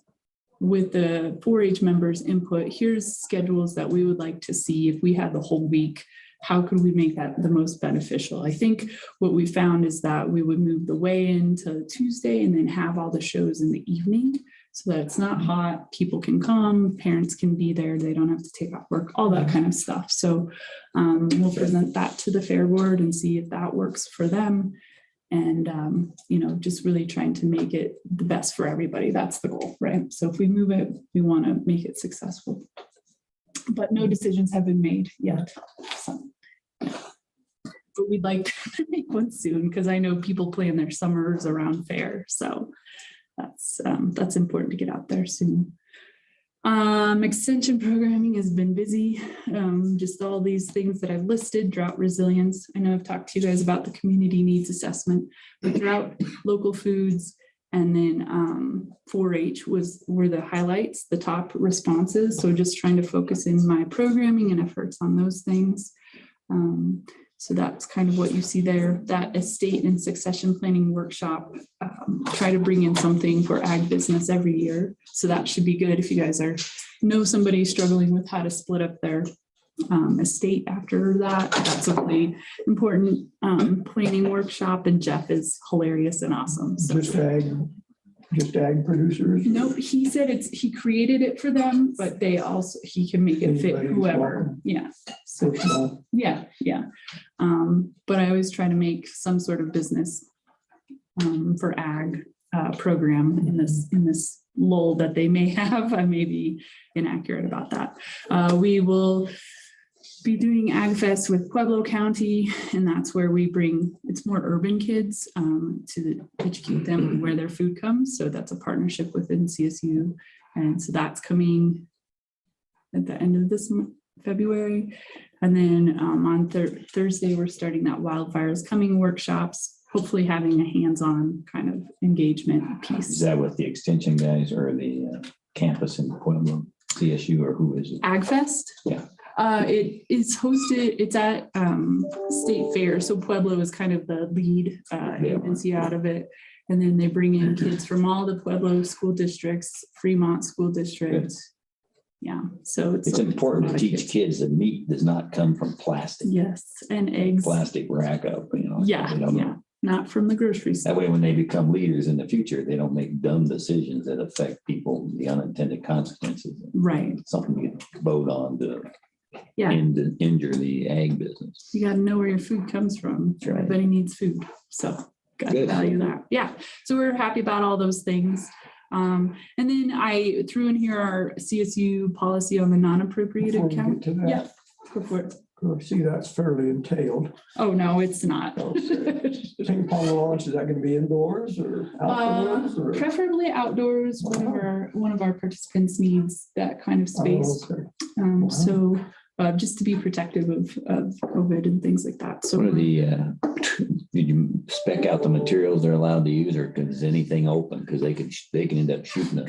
with the 4-H members input, here's schedules that we would like to see if we had the whole week. How could we make that the most beneficial? I think what we found is that we would move the weigh-in to Tuesday and then have all the shows in the evening so that it's not hot, people can come, parents can be there, they don't have to take off work, all that kind of stuff. So we'll present that to the fair board and see if that works for them. And, just really trying to make it the best for everybody. That's the goal, right? So if we move it, we want to make it successful. But no decisions have been made yet. So, but we'd like to make one soon because I know people plan their summers around fair. So that's important to get out there soon. Extension programming has been busy. Just all these things that I've listed, drought resilience. I know I've talked to you guys about the community needs assessment, but drought, local foods, and then 4-H were the highlights, the top responses. So just trying to focus in my programming and efforts on those things. So that's kind of what you see there. That estate and succession planning workshop, try to bring in something for ag business every year. So that should be good if you guys know somebody struggling with how to split up their estate after that. That's a really important planning workshop, and Jeff is hilarious and awesome. So. Just ag producers? Nope, he said he created it for them, but he can make it fit whoever. Yeah. So yeah. But I always try to make some sort of business for ag program in this lull that they may have. I may be inaccurate about that. We will be doing Ag Fest with Pueblo County, and that's where it's more urban kids to educate them where their food comes. So that's a partnership within CSU. And so that's coming at the end of this February. And then on Thursday, we're starting that Wildfires Coming workshops, hopefully having a hands-on kind of engagement piece. Is that with the extension guys or the campus in Pueblo, CSU, or who is it? Ag Fest? Yeah. It is hosted, it's at State Fair. So Pueblo is kind of the lead agency out of it. And then they bring in kids from all the Pueblo school districts, Fremont school district. Yeah, so it's important to teach kids that meat does not come from plastic. Yes, and eggs. Plastic rack up, Yeah, not from the grocery store. That way, when they become leaders in the future, they don't make dumb decisions that affect people, the unintended consequences. Right. Something you can vote on to yeah. and injure the ag business. You got to know where your food comes from. Right. Everybody needs food. So got to value that. Yeah. So we're happy about all those things. And then I threw in here our CSU policy on the non-appropriated account. Yeah. Go for it. See, that's fairly entailed. Oh, no, it's not. Ping pong launch, is that going to be indoors or outdoors? Preferably outdoors. One of our participants needs that kind of space. Okay. So just to be protective of COVID and things like that. So what are did you spec out the materials they're allowed to use, or is anything open? Because they can end up shooting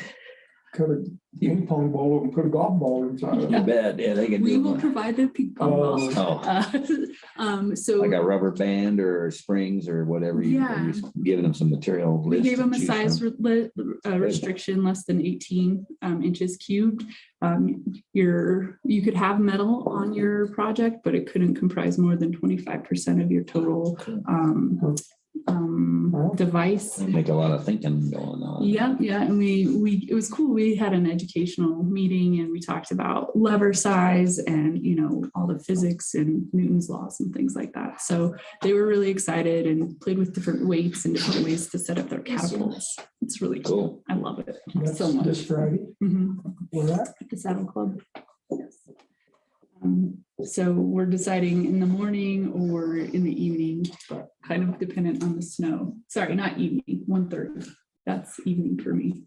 cut a ping pong ball and put a golf ball inside of You it. bet. Yeah, they can We do will it. provide the ping pong balls. Oh, So like a rubber band or springs or whatever. Yeah. You're giving them some material. we list gave to them a choose size from. restriction less than 18 inches cubed. You could have metal on your project, but it couldn't comprise more than 25% of your total device. Make a lot of thinking going on. Yeah, and it was cool. We had an educational meeting and we talked about lever size and, all the physics and Newton's laws and things like that. So they were really excited and played with different weights and different ways to set up their catapults. It's really cool. I love it That's so much. this Friday. Mhm. Yeah. At the Saddle Club. Yes. So we're deciding in the morning or in the evening, but kind of dependent on the snow. Sorry, not evening, 1:30. That's evening for me.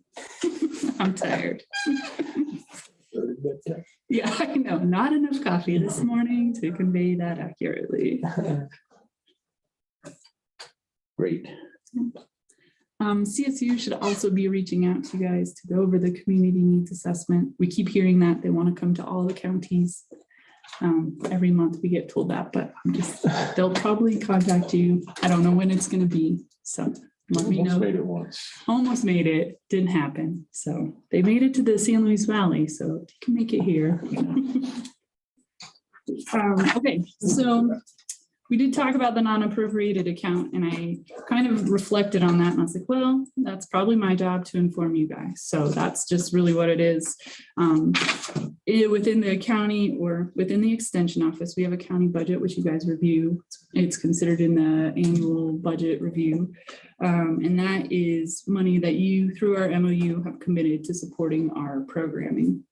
I'm tired. Yeah, I know, not enough coffee this morning to convey that accurately. Great. CSU should also be reaching out to you guys to go over the community needs assessment. We keep hearing that they want to come to all the counties. Every month we get told that, but they'll probably contact you. I don't know when it's going to be. So let me know. Almost made it once. Almost made it. Didn't happen. So they made it to the San Luis Valley. So you can make it here. Okay, so we did talk about the non-appropriated account and I kind of reflected on that and I was like, well, that's probably my job to inform you guys. So that's just really what it is. Within the county or within the extension office, we have a county budget, which you guys review. It's considered in the annual budget review. And that is money that you, through our MOU, have committed to supporting our programming.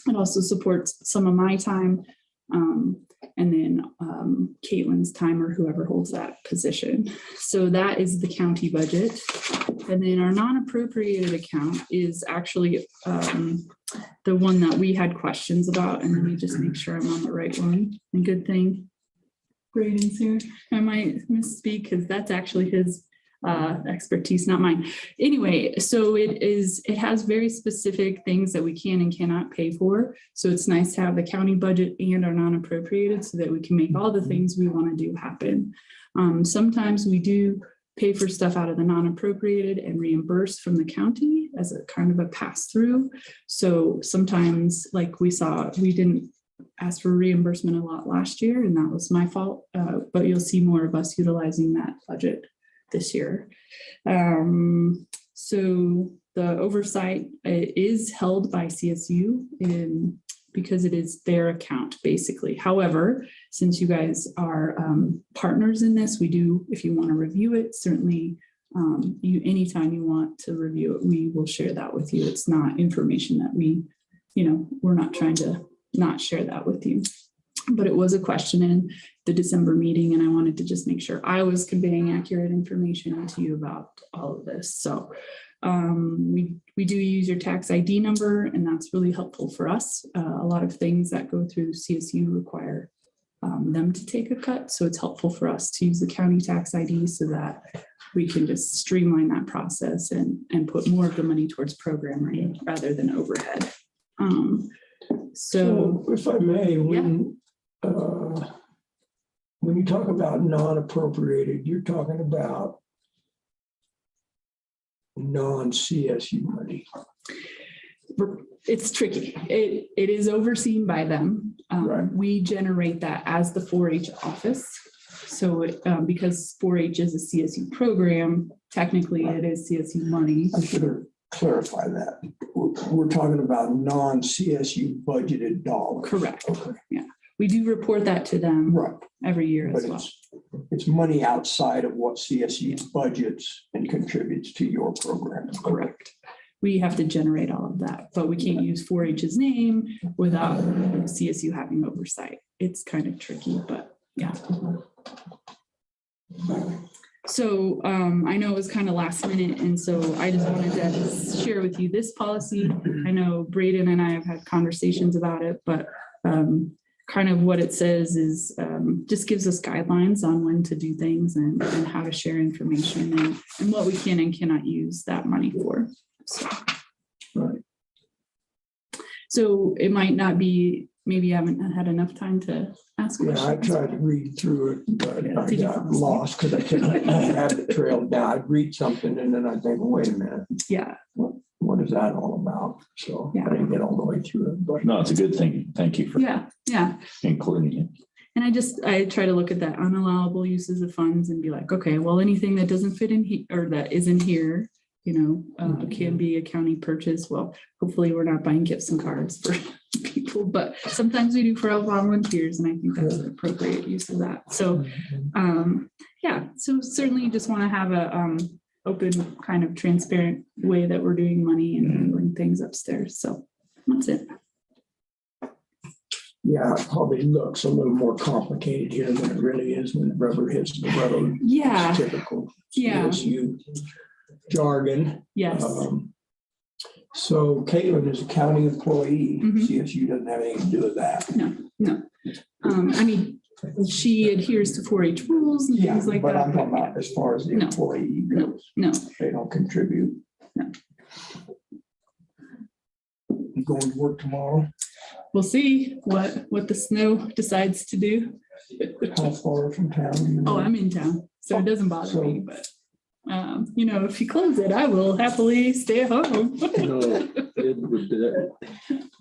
It also supports some of my time. And then Caitlin's time or whoever holds that position. So that is the county budget. And then our non-appropriated account is actually the one that we had questions about. And let me just make sure I'm on the right one. And good thing Braden's here. I might misspeak because that's actually his expertise, not mine. Anyway, so it has very specific things that we can and cannot pay for. So it's nice to have the county budget and our non-appropriated so that we can make all the things we want to do happen. Sometimes we do pay for stuff out of the non-appropriated and reimburse from the county as a kind of a pass-through. So sometimes, like we didn't ask for reimbursement a lot last year, and that was my fault. But you'll see more of us utilizing that budget this year. So the oversight is held by CSU because it is their account basically. However, since you guys are partners in this, we do, if you want to review it, certainly anytime you want to review it, we will share that with you. It's not information that we're not trying to not share that with you. But it was a question in the December meeting, and I wanted to just make sure I was conveying accurate information to you about all of this. So we do use your tax ID number, and that's really helpful for us. A lot of things that go through CSU require them to take a cut. So it's helpful for us to use the county tax ID so that we can just streamline that process and put more of the money towards programming rather than overhead. So if I may, when you talk about non-appropriated, you're talking about non-CSU money. It's tricky. It is overseen by them. Right. We generate that as the 4-H office. So because 4-H is a CSU program, technically it is CSU money. I should have clarified that. We're talking about non-CSU budgeted dollars. Correct. Okay. Yeah. We do report that to them Right. every year as But well. it's money outside of what CSU budgets and contributes to your program. Correct. We have to generate all of that, but we can't use 4-H's name without CSU having oversight. It's kind of tricky, but yeah. So I know it was kind of last minute, and so I just wanted to share with you this policy. I know Braden and I have had conversations about it, but kind of what it says is just gives us guidelines on when to do things and how to share information and what we can and cannot use that money for. So. Right. So it might not be, maybe you haven't had enough time to ask Yeah, I questions. tried to read through it, but Yeah, I did you got fall asleep? lost because I couldn't have it trailed down. I'd read something and then I'd think, wait a minute, Yeah, what is that all about? So Yeah. I didn't get all the way through it, but No, it's a good thing. Thank you for yeah. including it. And I try to look at that unallowable uses of funds and be like, okay, well, anything that doesn't fit in here or that isn't here, can be a county purchase. Well, hopefully we're not buying gifts and cards for people, but sometimes we do for our volunteers, and I think that's an appropriate use of that. So, so certainly just want to have a open, kind of transparent way that we're doing money and handling things upstairs. So that's it. yeah, it probably looks a little more complicated here than it really is when the rubber hits the road. Yeah. It's typical Yeah. CSU jargon. Yes. So Caitlin is a county employee. Mhm. CSU doesn't have anything to do with that. No. I mean, she adheres to 4-H rules and Yeah, things like but that. I'm talking about as far as the No. employee No, goes. no. They don't contribute. No. You going to work tomorrow? We'll see what the snow decides to do. How far from town? Oh, I'm in town, so it doesn't bother me, but if you close it, I will happily stay at home.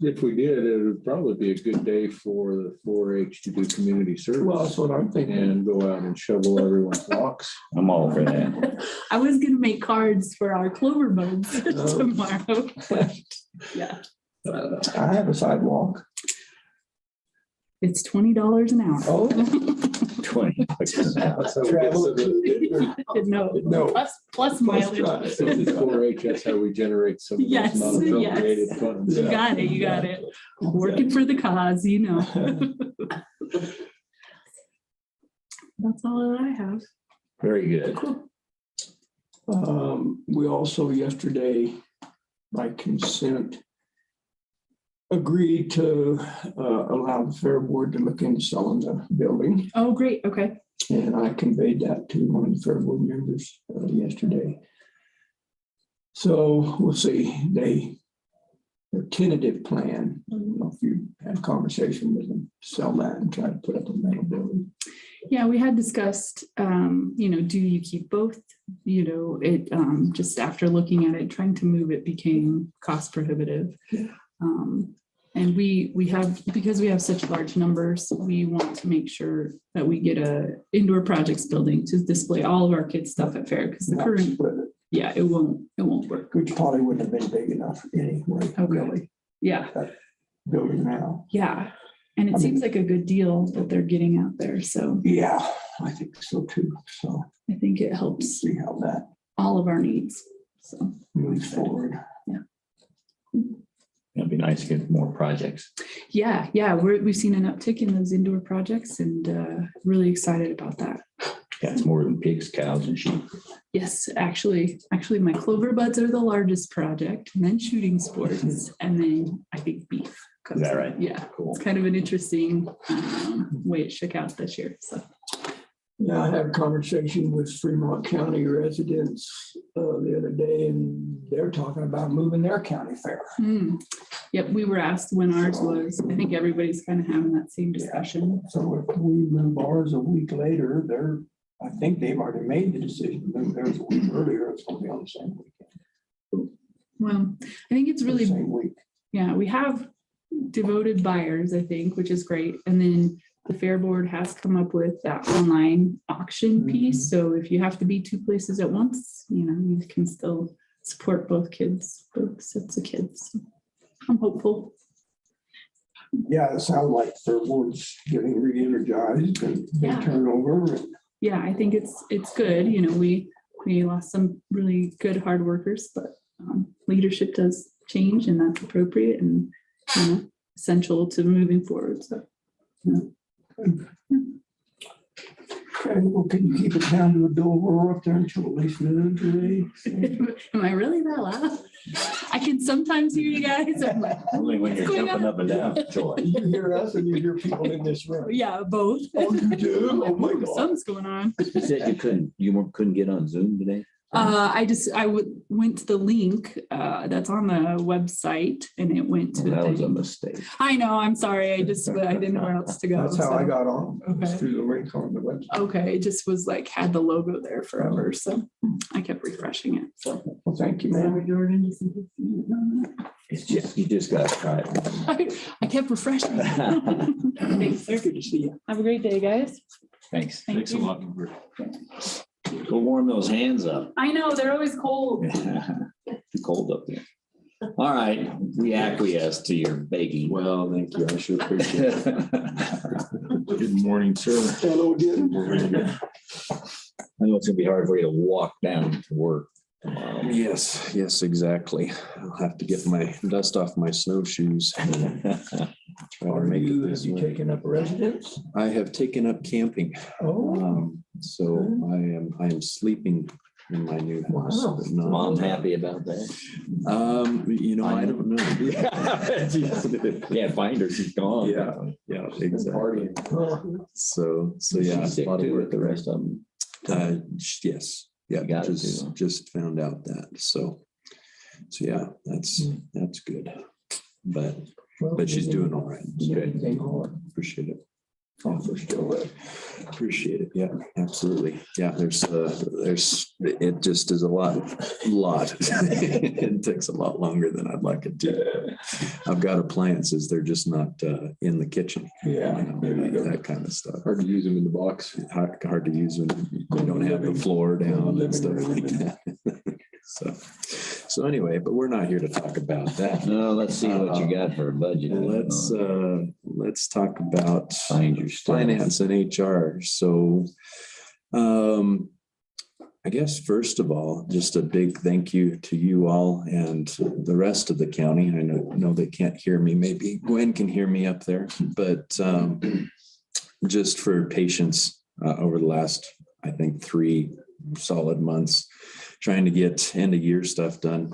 If we did, it would probably be a good day for the 4-H to do community service. Well, that's what I'm thinking. And go out and shovel everyone's walks. I'm all for that. I was gonna make cards for our clover buds Oh. tomorrow. Yeah. I have a sidewalk. It's $20 an hour. Oh. 20. Travel. No, plus mileage. This is 4-H, that's how we generate some of those Yes, non-appropriated yes. funds. You got it. Working for the cause, That's all that I have. Very good. We also yesterday, by consent, agreed to allow the fair board to look into selling the building. Oh, great. Okay. And I conveyed that to one of the fair board members yesterday. So we'll see. Their tentative plan, I don't know if you had a conversation with them, sell that and try to put up a metal building. Yeah, we had discussed, do you keep both? Just after looking at it, trying to move it became cost prohibitive. And we have, because we have such large numbers, we want to make sure that we get a indoor projects building to display all of our kids' stuff at fair, because the Not current, split it, it won't work. which probably wouldn't have been big enough anyway, really, Yeah, building now. yeah. And it seems like a good deal that they're getting out there. So Yeah, I think so too. So I think it we'll helps see how that all of our needs. So moves forward. It'd be nice to get more projects. yeah, we've seen an uptick in those indoor projects and really excited about that. Yeah, it's more than pigs, cows, and sheep. Yes, actually, my clover buds are the largest project, and then shooting sports, and then I think beef. Is that right? Yeah, Cool. it's kind of an interesting way it shook out this year. So Yeah, I had a conversation with Fremont County residents the other day, and they're talking about moving their county fair. Yep, we were asked when ours was. I think everybody's kind of having that same discussion. So if we move ours a week later, I think they've already made the decision to move theirs a week earlier. It's gonna be on the same weekend. Well, I think it's really, Same week. yeah, we have devoted buyers, I think, which is great. And then the fair board has come up with that online auction piece. So if you have to be two places at once, you can still support both sets of kids. I'm hopeful. Yeah, it sounds like fair board's getting re-energized and Yeah. turnover. Yeah, I think it's good. We lost some really good hard workers, but leadership does change, and that's appropriate and essential to moving forward. So Okay, well, can you keep it down to a dull roar up there until at least noon today? am I really that loud? I can sometimes hear you guys. I'm like, Only when you're what's going jumping on? up and down, Joy. You hear us and you hear people in this room. Yeah, both. Oh, you do? Oh, my God. Something's going on. You said you couldn't get on Zoom today? went to the link that's on the website and it went to. That was a the- mistake. I know, I'm sorry. I didn't know where else to go. That's how I so- got on, Okay. through the link on the website. Okay, it just was like, had the logo there forever, so I kept refreshing it, so. Well, thank you, man. It's just, you just gotta try it. I kept refreshing. Thanks, sir. Good to see you. Have a great day, guys. Thanks. Thank Thanks a you. lot. Go warm those hands up. I know, they're always cold. Too cold up there. All right, we acquiesce to your begging. Well, thank you. I sure appreciate it. Good morning, sir. Hello again. I know it's gonna be hard for you to walk down to work tomorrow. Yes, exactly. I'll have to get my dust off my snowshoes. Try to Are make it you, this have you way. taken up residence? I have taken up camping. Oh, So I am sleeping in my new house. Wow. but not- Mom's happy about that. I don't know. Can't find her, she's gone. Yeah, exactly. oh, So yeah, She's a sick lot of too work with the rest of them. Yes, yeah, You got it just found out that. So yeah, that's good. But well, she's doing all right. you did anything hard? Appreciate it. Offer still there. Appreciate it. Yeah, absolutely. Yeah, there's, it just is a lot. It takes a lot longer than I'd like it to. I've got appliances, they're just not in the kitchen. Yeah. there you go. That kind of stuff. Hard to use them in the box. Hard to use when you don't have the floor down and stuff like that. So anyway, but we're not here to talk about that. No, let's see what you got for a budget. Let's talk about Find your stuff. finance and HR. So I guess first of all, just a big thank you to you all and the rest of the county. I know they can't hear me. Maybe Gwen can hear me up there, but just for patience over the last, I think, 3 solid months trying to get end of year stuff done.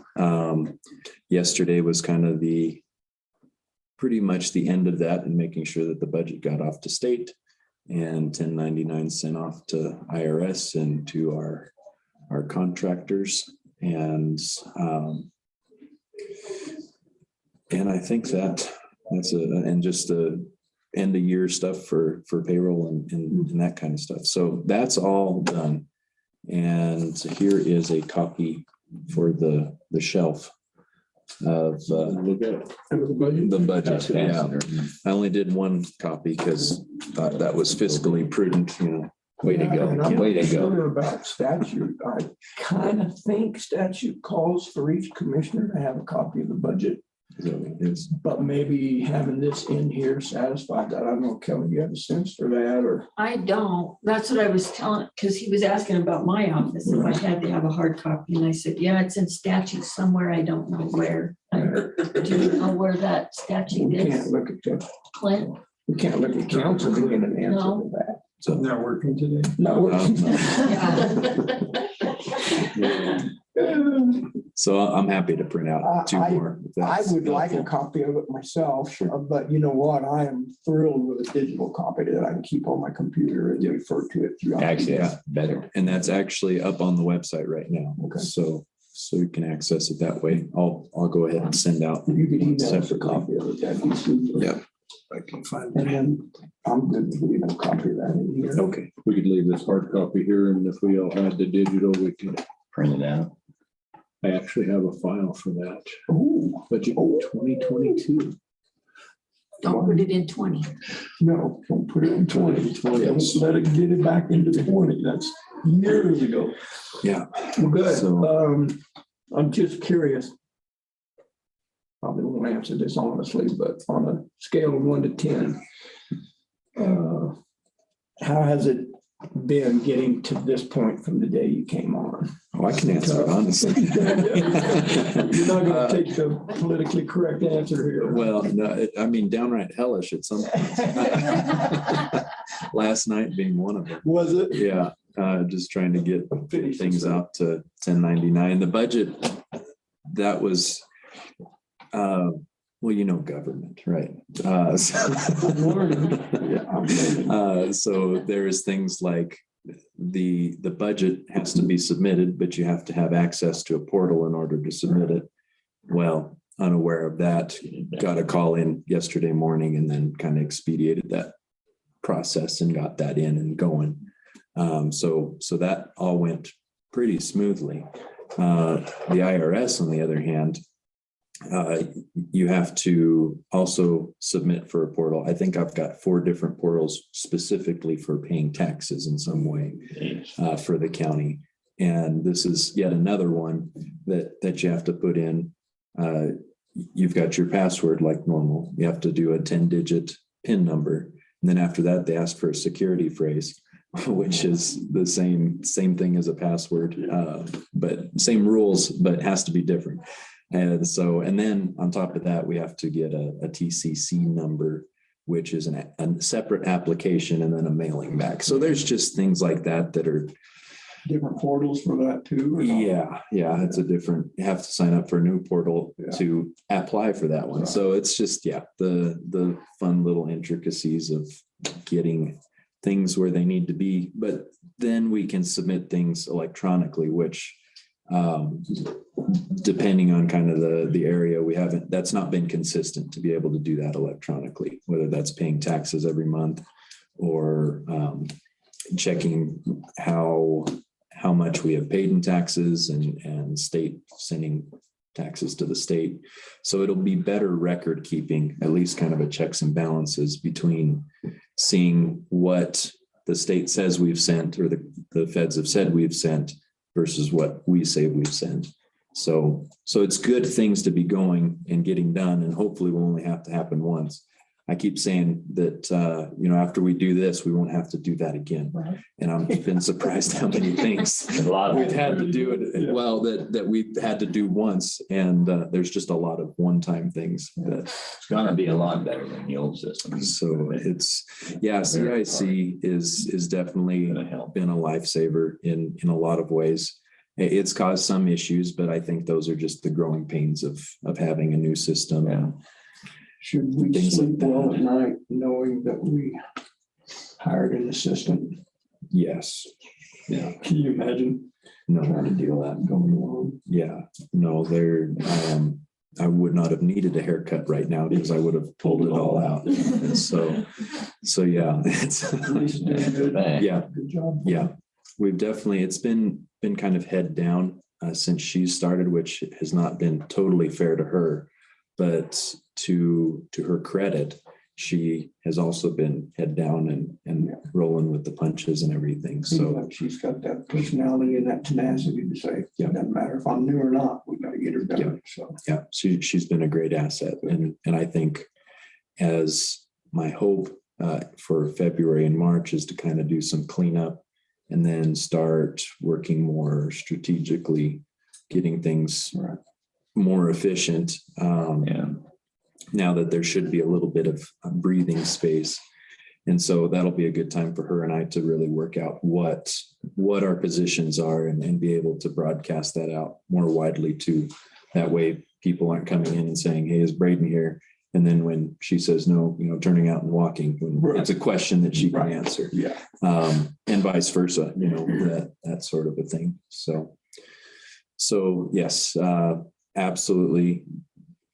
Yesterday was kind of pretty much the end of that and making sure that the budget got off to state and 1099 sent off to IRS and to our contractors. And I think that's just the end of year stuff for payroll and that kind of stuff. So that's all done. And here is a copy for the shelf of Look at it. the budget. Yeah, I only did one copy because thought that was fiscally prudent, Way to go, And I'm way not to go. sure about statute. I kind of think statute calls for each commissioner to have a copy of the budget, Is but maybe having this in here satisfied that. I don't know, Kelly, you have a sense for that or? I don't. That's what I was telling, because he was asking about my office, if I had to have a hard copy. And I said, yeah, it's in statute somewhere. I don't know where. Do you know where that statute We can't is, look at Clint? we can't look at council to get an answer No. to that. So not working today. Not working. So I'm happy to print out 2 more. if I that's would like a helpful. copy of it myself, but you know what? I am thrilled with a digital copy that I can keep on my computer and refer to it throughout. the Actually, day. that's better. And that's actually up on the website right now. Okay. So you can access it that way. I'll go ahead and send out. You could email us a separately. copy of it. That'd be super. Yeah. I can find And it. then I'm good to leave a copy of that in here. Okay. We could leave this hard copy here, and if we all had the digital, we could. Print it out. I actually have a file for that. Ooh, Budget 2022. Don't put it in 20. no, don't put it in 20. Don't let it get it back into the 20. That's years ago. Yeah. Well, good. So- I'm just curious. Probably won't answer this honestly, but on a scale of 1 to 10, how has it been getting to this point from the day you came on? Oh, I can answer it honestly. You're not going to take the politically correct answer here. Well, no, I mean, downright hellish at some point. Last night being one of them. Was it? Yeah, just trying to get Finish things this up. out to 1099. The budget, that was, well, government, right? I'm learning. Yeah, I'm learning. So there's things like the budget has to be submitted, but you have to have access to a portal in order to submit it. Well, unaware of that, got a call in yesterday morning and then kind of expedited that process and got that in and going. So that all went pretty smoothly. The IRS, on the other hand, you have to also submit for a portal. I think I've got 4 different portals specifically for paying taxes in some way for the county. And this is yet another one that you have to put in. You've got your password like normal. You have to do a 10-digit PIN number. And then after that, they ask for a security phrase, which is the same thing as a password, but same rules, but has to be different. And then on top of that, we have to get a TCC number, which is a separate application and then a mailing back. So there's just things like that that are different portals for that too? Or not? Yeah, it's a different, you have to sign up for a new portal to apply for that one. Right. So it's just, the fun little intricacies of getting things where they need to be, but then we can submit things electronically, which depending on kind of the area, that's not been consistent to be able to do that electronically, whether that's paying taxes every month or checking how much we have paid in taxes and state sending taxes to the state. So it'll be better record keeping, at least kind of a checks and balances between seeing what the state says we've sent or the feds have said we've sent versus what we say we've sent. So it's good things to be going and getting done, and hopefully will only have to happen once. I keep saying that, after we do this, we won't have to do that again. Right. And I've been surprised how many things we've had to do it. Well, that we've had to do once. And there's just a lot of one-time things that It's gonna be a lot better than the old system. so CIC is definitely been a lifesaver in a lot of ways. It's caused some issues, but I think those are just the growing pains of having a new system. Yeah. Should we Things like sleep well at night knowing that we hired an assistant? Yes. Yeah. Can you imagine No. trying to deal that going along? Yeah. No, I would not have needed a haircut right now because I would have pulled it all out. And so yeah, it's At least doing good. yeah. Good job. Yeah, we've definitely, it's been kind of head down since she started, which has not been totally fair to her, but to her credit, she has also been head down and rolling with the punches and everything. Seems So like she's got that personality and that tenacity to say, it doesn't matter if I'm new or not, we gotta get her done. So yeah, she's been a great asset. And I think as my hope for February and March is to kind of do some cleanup and then start working more strategically, getting things right. more efficient. Now that there should be a little bit of breathing space. And so that'll be a good time for her and I to really work out what our positions are and be able to broadcast that out more widely too. That way people aren't coming in and saying, hey, is Braden here? And then when she says no, turning out and walking, when it's a question that she can answer. Yeah. And vice versa, that sort of a thing. So yes, absolutely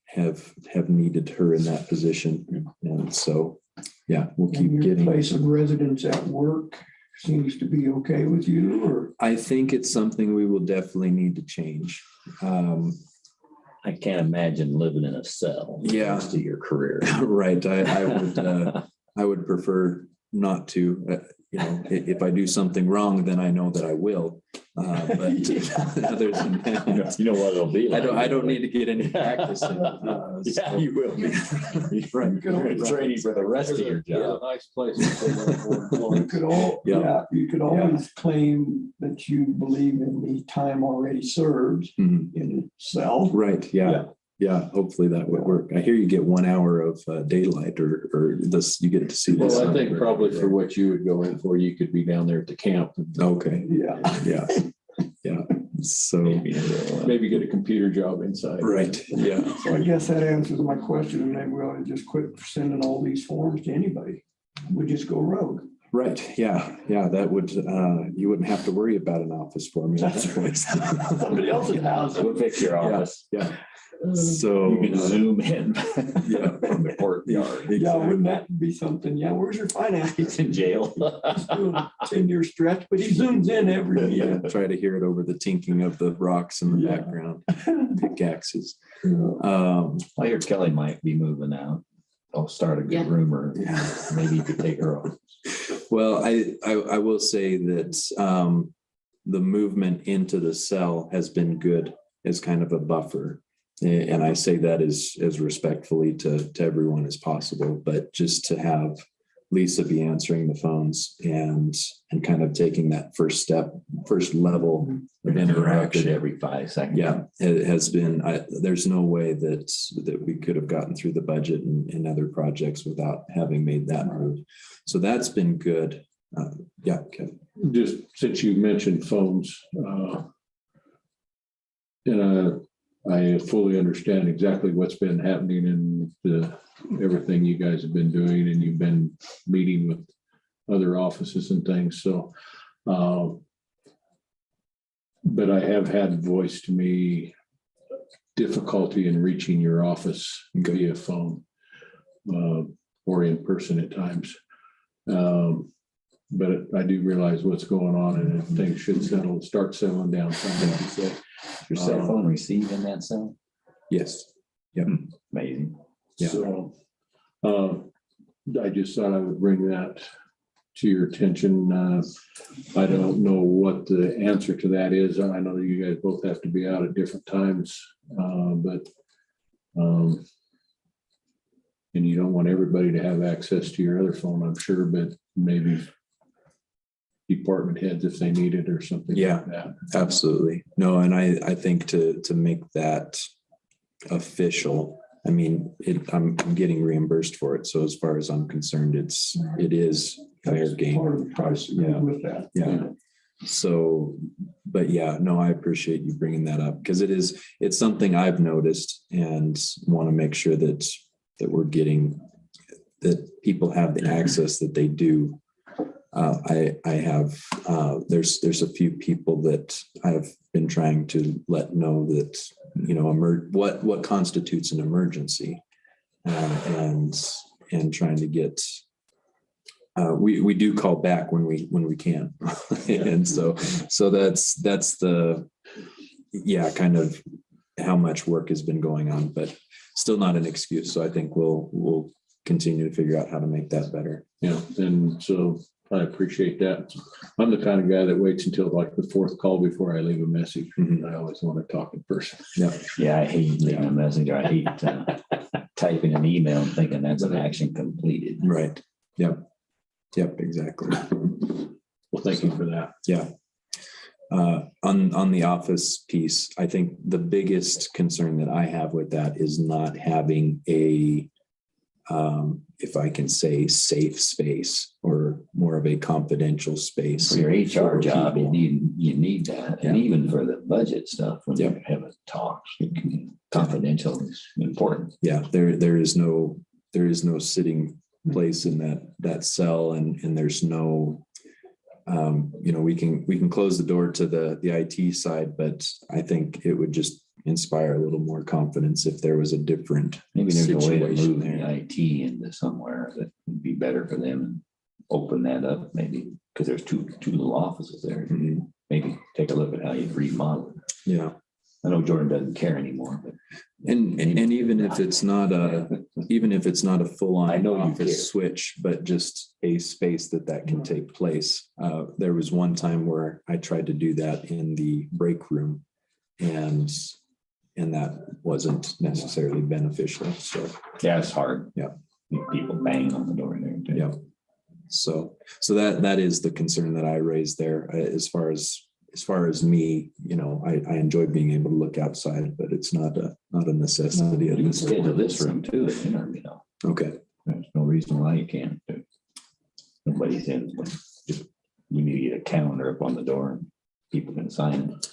have needed her in that position. And so, yeah, we'll keep Your getting. place of residence at work seems to be okay with you, or? I think it's something we will definitely need to change. I can't imagine living in a cell. Yeah. To your career. Right. I would prefer not to. If I do something wrong, then I know that I will. But other than that, You know what it'll be like. I don't need to get any practice. Yeah, you will be. Right. Training for the rest of your job. Nice place. You could always claim that you believe in the time already served Mhm. in itself. Right. Yeah. Hopefully that would work. I hear you get 1 hour of daylight or this, you get to see this. Well, I think probably for what you would go in for, you could be down there at the camp. Okay. Yeah. Yeah. So, Maybe get a computer job inside. right. Yeah. So I guess that answers my question, and maybe we ought to just quit sending all these forms to anybody. We just go rogue. Right, yeah, that would, you wouldn't have to worry about an office for me. Somebody else's house. We'll fix your office. Yeah, so. You can zoom in. Yeah. From the courtyard. Yeah, wouldn't that be something? Yeah, where's your finance? He's in jail. 10-year stretch, but he zooms in every year. Try to hear it over the tinking of the rocks in the Yeah. background, pickaxes. I hear Kelly might be moving out. I'll start a good Yeah. rumor. Maybe you could take her off. Well, I will say that the movement into the cell has been good as kind of a buffer. And I say that as respectfully to everyone as possible, but just to have Lisa be answering the phones and kind of taking that first level of Interrupted interaction. every 5 seconds. Yeah, it has been, there's no way that we could have gotten through the budget and other projects without having made that move. So that's been good. Yeah, Kevin. Just since you mentioned phones, and I fully understand exactly what's been happening and everything you guys have been doing, and you've been meeting with other offices and things. So, but I have had voiced to me difficulty in reaching your office via phone or in person at times. But I do realize what's going on, and things should start settling down. Is your cell phone receive in that cell? Yes. Yep. Amazing. Yeah. So I just thought I would bring that to your attention. I don't know what the answer to that is. I know that you guys both have to be out at different times, but and you don't want everybody to have access to your other phone, I'm sure, but maybe department heads if they need it or something Yeah. like that. Absolutely. No, and I think to make that official, I mean, I'm getting reimbursed for it. So as far as I'm concerned, it is fair game. Part of the price Yeah. with that. Yeah. So, but yeah, no, I appreciate you bringing that up because it's something I've noticed and want to make sure that we're getting, that people have the access that they do. I have, there's a few people that I've been trying to let know that, you know, what constitutes an emergency, and trying to get, we do call back when we can. And so that's the, yeah, kind of how much work has been going on, but still not an excuse. So I think we'll continue to figure out how to make that better. Yeah, and so I appreciate that. I'm the kind of guy that waits until like the fourth call before I leave a message. Mhm. I always want to talk in person. Yeah, I hate leaving a message. I hate typing an email and thinking that's an action completed. Right. Yep, exactly. Well, thank you for that. Yeah. On the office piece, I think the biggest concern that I have with that is not having a, if I can say, safe space or more of a confidential space. For your HR job, you people. need that. And even for the budget stuff, when you have a talk, confidential is important. Yeah, there is no sitting place in that cell, and there's no, you know, we can close the door to the IT side, but I think it would just inspire a little more confidence if there was a different Maybe there's a way to situation move there. the IT into somewhere that would be better for them and open that up maybe, because there's two little offices there. Mhm. Maybe take a look at how you remodel it. Yeah. I know Jordan doesn't care anymore, but And even if it's not a full-on I know you office care. switch, but just a space that can take place. There was one time where I tried to do that in the break room, and that wasn't necessarily beneficial. So, yeah, it's hard. Yeah. People bang on the door there too. yeah. So that is the concern that I raised there. As far as me, you know, I enjoy being able to look outside, but it's not a necessity. You can schedule this room too, if you know. Okay. There's no reason why you can't. Nobody's in. Just we need to get a calendar up on the door and people can sign it.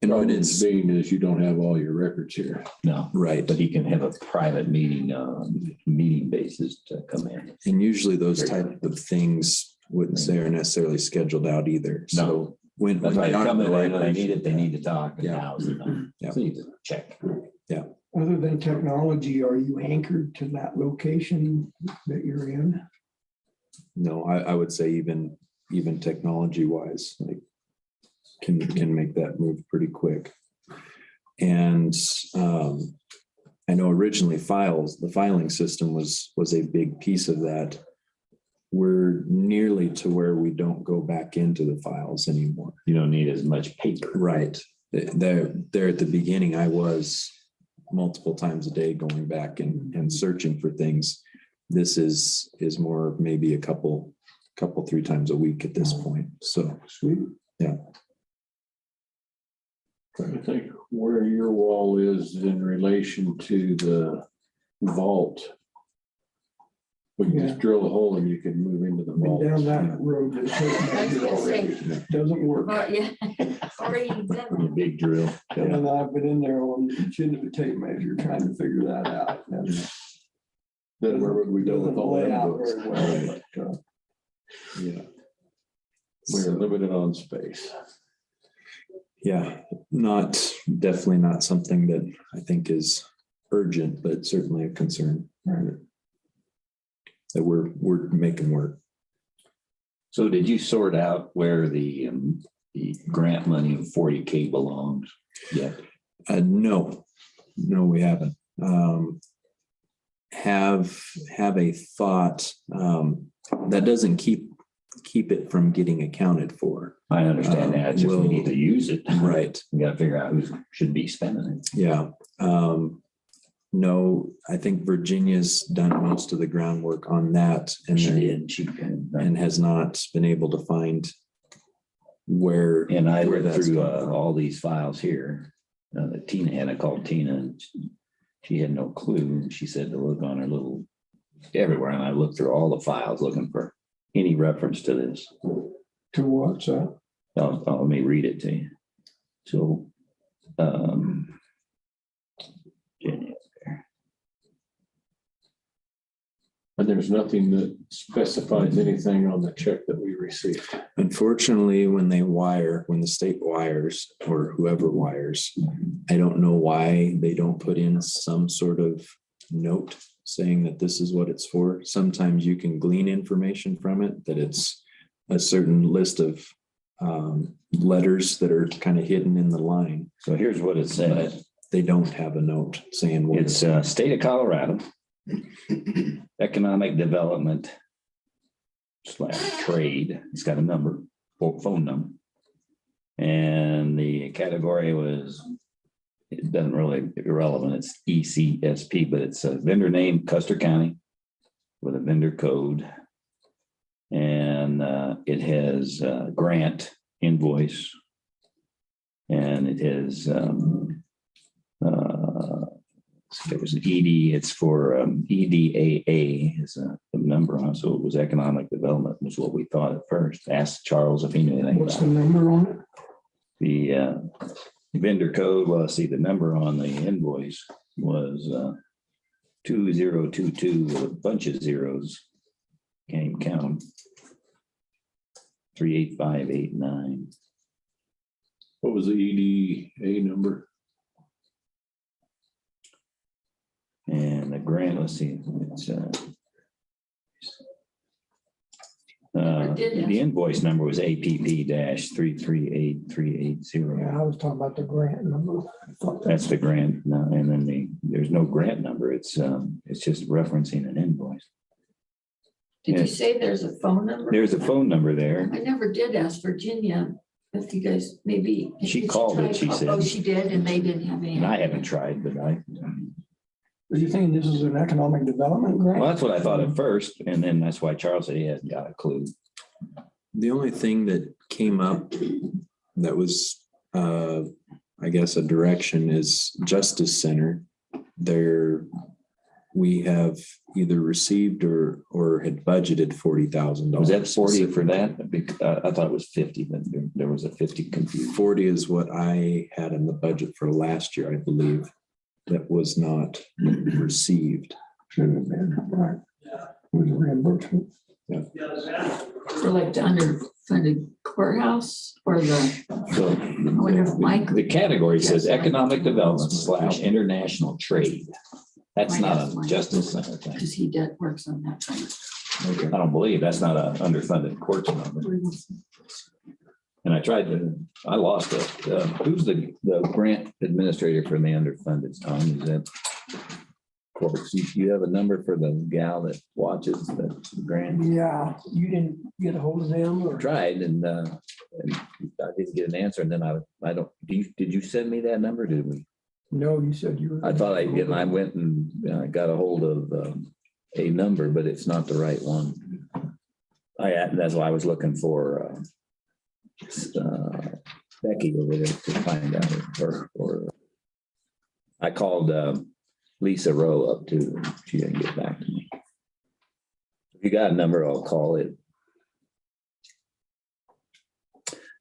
And when Problem it's being is you don't have all your records here. No, right, but he can have a private meeting basis to come in. and usually those type of things, wouldn't say are necessarily scheduled out either. No. So when That's why they they are come in in, the right they need place- it, they need to talk. And Yeah. now's the time. Yeah. So you just check. Other than technology, are you anchored to that location that you're in? No, I would say even technology wise, like can make that move pretty quick. And I know originally the filing system was a big piece of that. We're nearly to where we don't go back into the files anymore. You don't need as much paper. Right. There at the beginning, I was multiple times a day going back and searching for things. This is more maybe a couple, 3 times a week at this point. So, Sweet. I think where your wall is in relation to the vault. We can just drill a hole and you can move into the Been vault. down that road. to the tape I was measure gonna say- already. Doesn't work. Yeah. Already done that. Big drill. And I've been in there on each end of the tape measure trying to figure that out. And Then where would we go with doesn't all the lay out inputs? very well, but, Yeah. We're limited on space. yeah, definitely not something that I think is urgent, but certainly a concern that we're making work. So did you sort out where the grant money of 40K belongs? Yeah. No, we haven't. Have a thought that doesn't keep it from getting accounted for. I understand that. It's just we need to use it. Right. We got to figure out who should be spending it. Yeah. No, I think Virginia's done most of the groundwork on that and has not been able to find where. And I where looked that's through coming from. all these files here. Tina had, I called Tina and she had no clue. She said to look on her little everywhere. And I looked through all the files looking for any reference to this. to what's that? Let me read it to you. So, Jenny, And there's nothing that specifies anything on the check that we received. Unfortunately, when the state wires or whoever wires, I don't know why they don't put in some sort of note saying that this is what it's for. Sometimes you can glean information from it, that it's a certain list of letters that are kind of hidden in the line. so here's what it said. They don't have a note saying what It's state of Colorado, economic development / trade. It's got a number, phone number. And the category it doesn't really irrelevant. It's ECSP, but it's a vendor name, Custer County, with a vendor code. And it has grant invoice. And it has there was an ED, it's for EDAA is a number on, so it was economic development was what we thought at first. Asked Charles if he knew anything What's about the number on it? the vendor code. Well, see, the number on the invoice was 2022 with a bunch of zeros. Can't even count them. 38589. What was the EDA number? And the grant, let's see, it's the invoice number was APP-338380. Yeah, I was talking about the grant number. I thought That's the grant. No, and then there's no grant number. It's just referencing an invoice. Did you say there's a phone number? There's a phone number there. I never did ask Virginia if you guys maybe. She called it, she said. Oh, she did, and they didn't have any. And I haven't tried, but Are you thinking this is an economic development grant? well, that's what I thought at first. And then that's why Charles said he hadn't got a clue. The only thing that came up that was, I guess, a direction is Justice Center. We have either received or had budgeted $40,000. Was that 40 for that? I thought it was 50, but there was a 50 confused. 40 is what I had in the budget for last year, I believe, that was not received. Should have been, right. With reimbursement. For like the underfunded courthouse or So I wonder if Mike. the category says economic development / international trade. That's not a justice center thing. Because he works on that thing. I don't believe that's not a underfunded courts number. And I lost it. Who's the grant administrator for the underfunded, Tom? Is that courts? You have a number for the gal that watches the grant? Yeah, you didn't get a hold of them or? Tried and I didn't get an answer. And then I don't, did you send me that number? Did we? No, you said you were. I thought I did. And I went and got a hold of a number, but it's not the right one. That's why I was looking for Becky over there to find out, or I called Lisa Rowe up too. She didn't get back to me. If you got a number, I'll call it.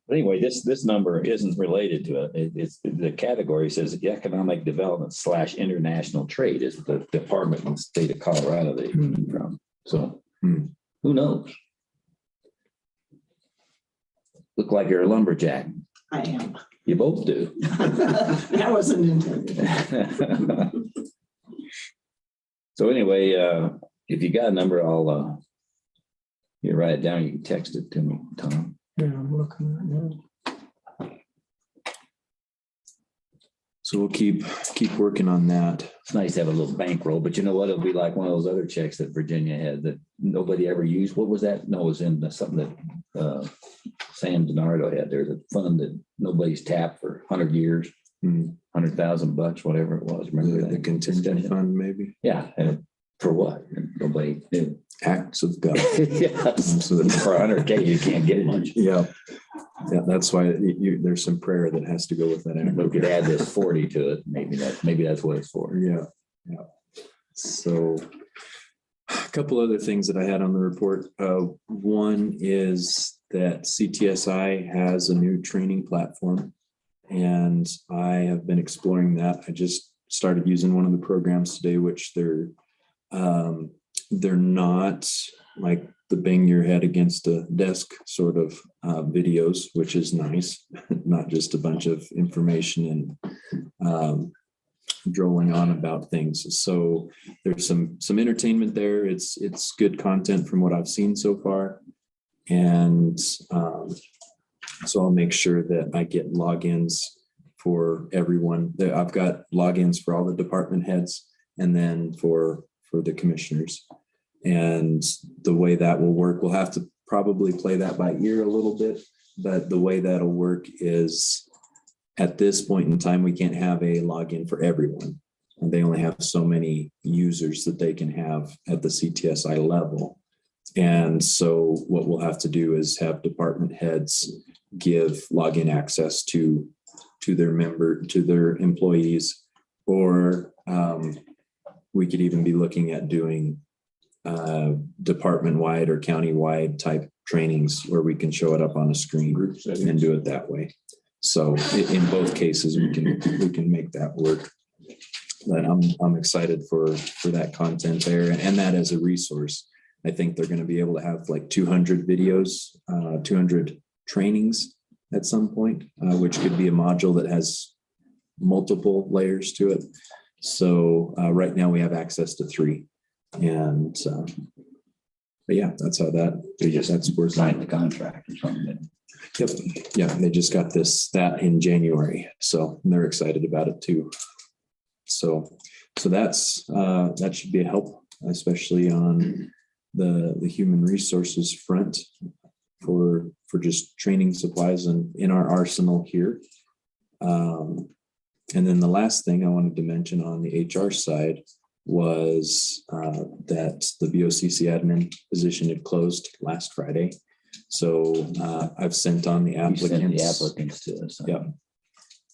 But anyway, this number isn't related to it. It's the category says economic development / international trade is the department in the state of Colorado they came from. So who knows? Look like you're a lumberjack. I am. You both do. That wasn't intended. So anyway, if you got a number, I'll you write it down. You can text it to me, Tom. Yeah, I'm looking right now. So we'll keep working on that. It's nice to have a little bankroll, but you know what? It'll be like one of those other checks that Virginia had that nobody ever used. What was that? No, it was in something that Sam DiNardo had. There's a fund that nobody's tapped for 100 years, $100,000, whatever it was. Remember The that? contingent fund, maybe? Yeah. And for what? Nobody knew. Acts of God. Yes. For 100K, you can't get much. Yeah. Yeah, that's why there's some prayer that has to go with that. We could add this 40 to it. Maybe that's what it's for. Yeah. So a couple other things that I had on the report. One is that CTSI has a new training platform, and I have been exploring that. I just started using one of the programs today, which they're not like the bang your head against a desk sort of videos, which is nice, not just a bunch of information and drolling on about things. So there's some entertainment there. It's good content from what I've seen so far. And so I'll make sure that I get logins for everyone. I've got logins for all the department heads and then for the commissioners. And the way that will work, we'll have to probably play that by ear a little bit, but the way that'll work is at this point in time, we can't have a login for everyone. And they only have so many users that they can have at the CTSI level. And so what we'll have to do is have department heads give login access to their employees, or we could even be looking at doing department-wide or county-wide type trainings where we can show it up on a screen and do it that way. So in both cases, we can make that work. But I'm excited for that content there, and that as a resource. I think they're going to be able to have like 200 videos, 200 trainings at some point, which could be a module that has multiple layers to it. So right now we have access to 3. And but yeah, that's how that's where Signed the contract or something. Yep. Yeah, they just got that in January, so they're excited about it too. So that's that should be a help, especially on the human resources front for just training supplies and in our arsenal here. And then the last thing I wanted to mention on the HR side was that the BOCC admin position had closed last Friday. So I've sent on the applicants. To us. Yeah.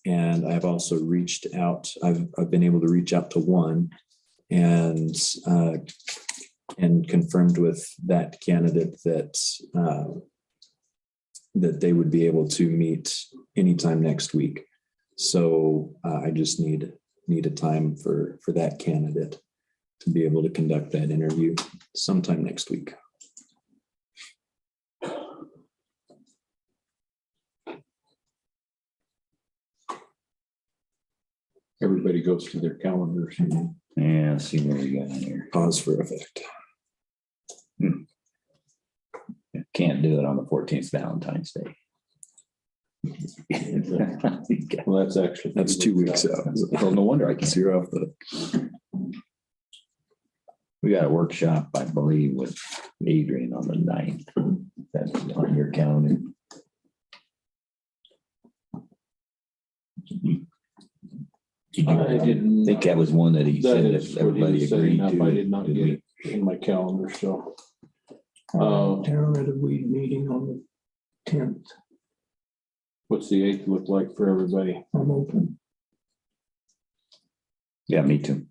And I've also reached out. I've been able to reach out to one and confirmed with that candidate that they would be able to meet anytime next week. So I just need a time for that candidate to be able to conduct that interview sometime next week. everybody goes to their calendars. Yeah, see where we got here. Pause for effect. Can't do it on the 14th, Valentine's Day. Well, that's actually. That's 2 weeks out. Oh, no wonder I can't. So you're off the, We got a workshop, I believe, with Adrian on the 9th. That's on your calendar. I didn't. I think that was one that he That said is if what he everybody was setting agreed up. to. I did not Did get we? it in my calendar, so. Town at a weed meeting on the 10th. What's the 8th look like for everybody? I'm open. Yeah, me too.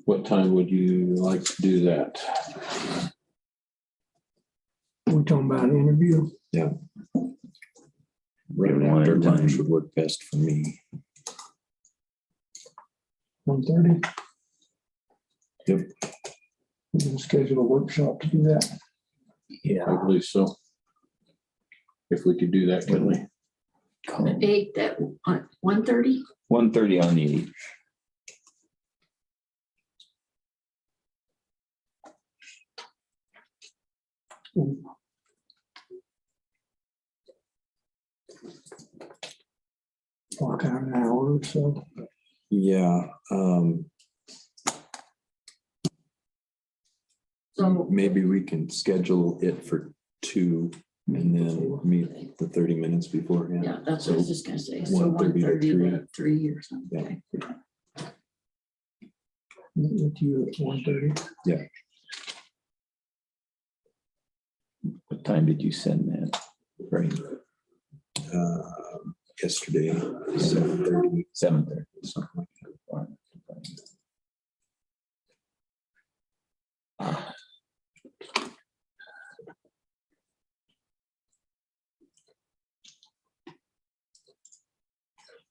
What time would you like to do that? We're talking about an interview. right One after at a time. lunch would work best for me. 1:30. Yep. We can schedule a workshop to do that. I believe so. If we could do that, can we? The 8th at 1:30. 1:30 on the 8th. Block out an hour or so. Yeah, So maybe we can schedule it for 2 and then meet the 30 minutes beforehand. yeah, that's what I was just gonna say. So 1:30 to 1:30 3. to 3 or something. Yeah. Meet with you at 1:30. What time did you send that? Right, Yesterday, 7:30. 7:30. Something like that.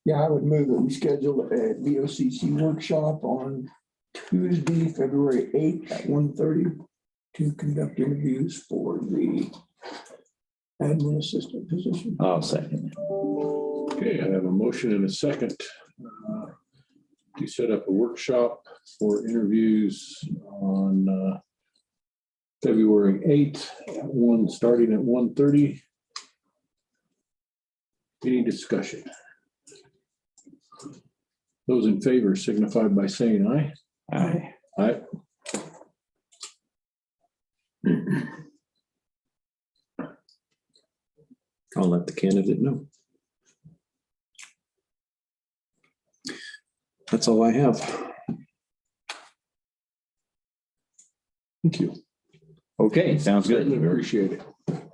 Yeah, I would move that we schedule a BOCC workshop on Tuesday, February 8th at 1:30 to conduct interviews for the admin assistant position. I'll second. Okay, I have a motion and a second to set up a workshop for interviews on February 8th, starting at 1:30. Any discussion? Those in favor signify by saying aye. Aye. Aye. I'll let the candidate know. That's all I have. Thank you. Okay, sounds good. Certainly appreciate it.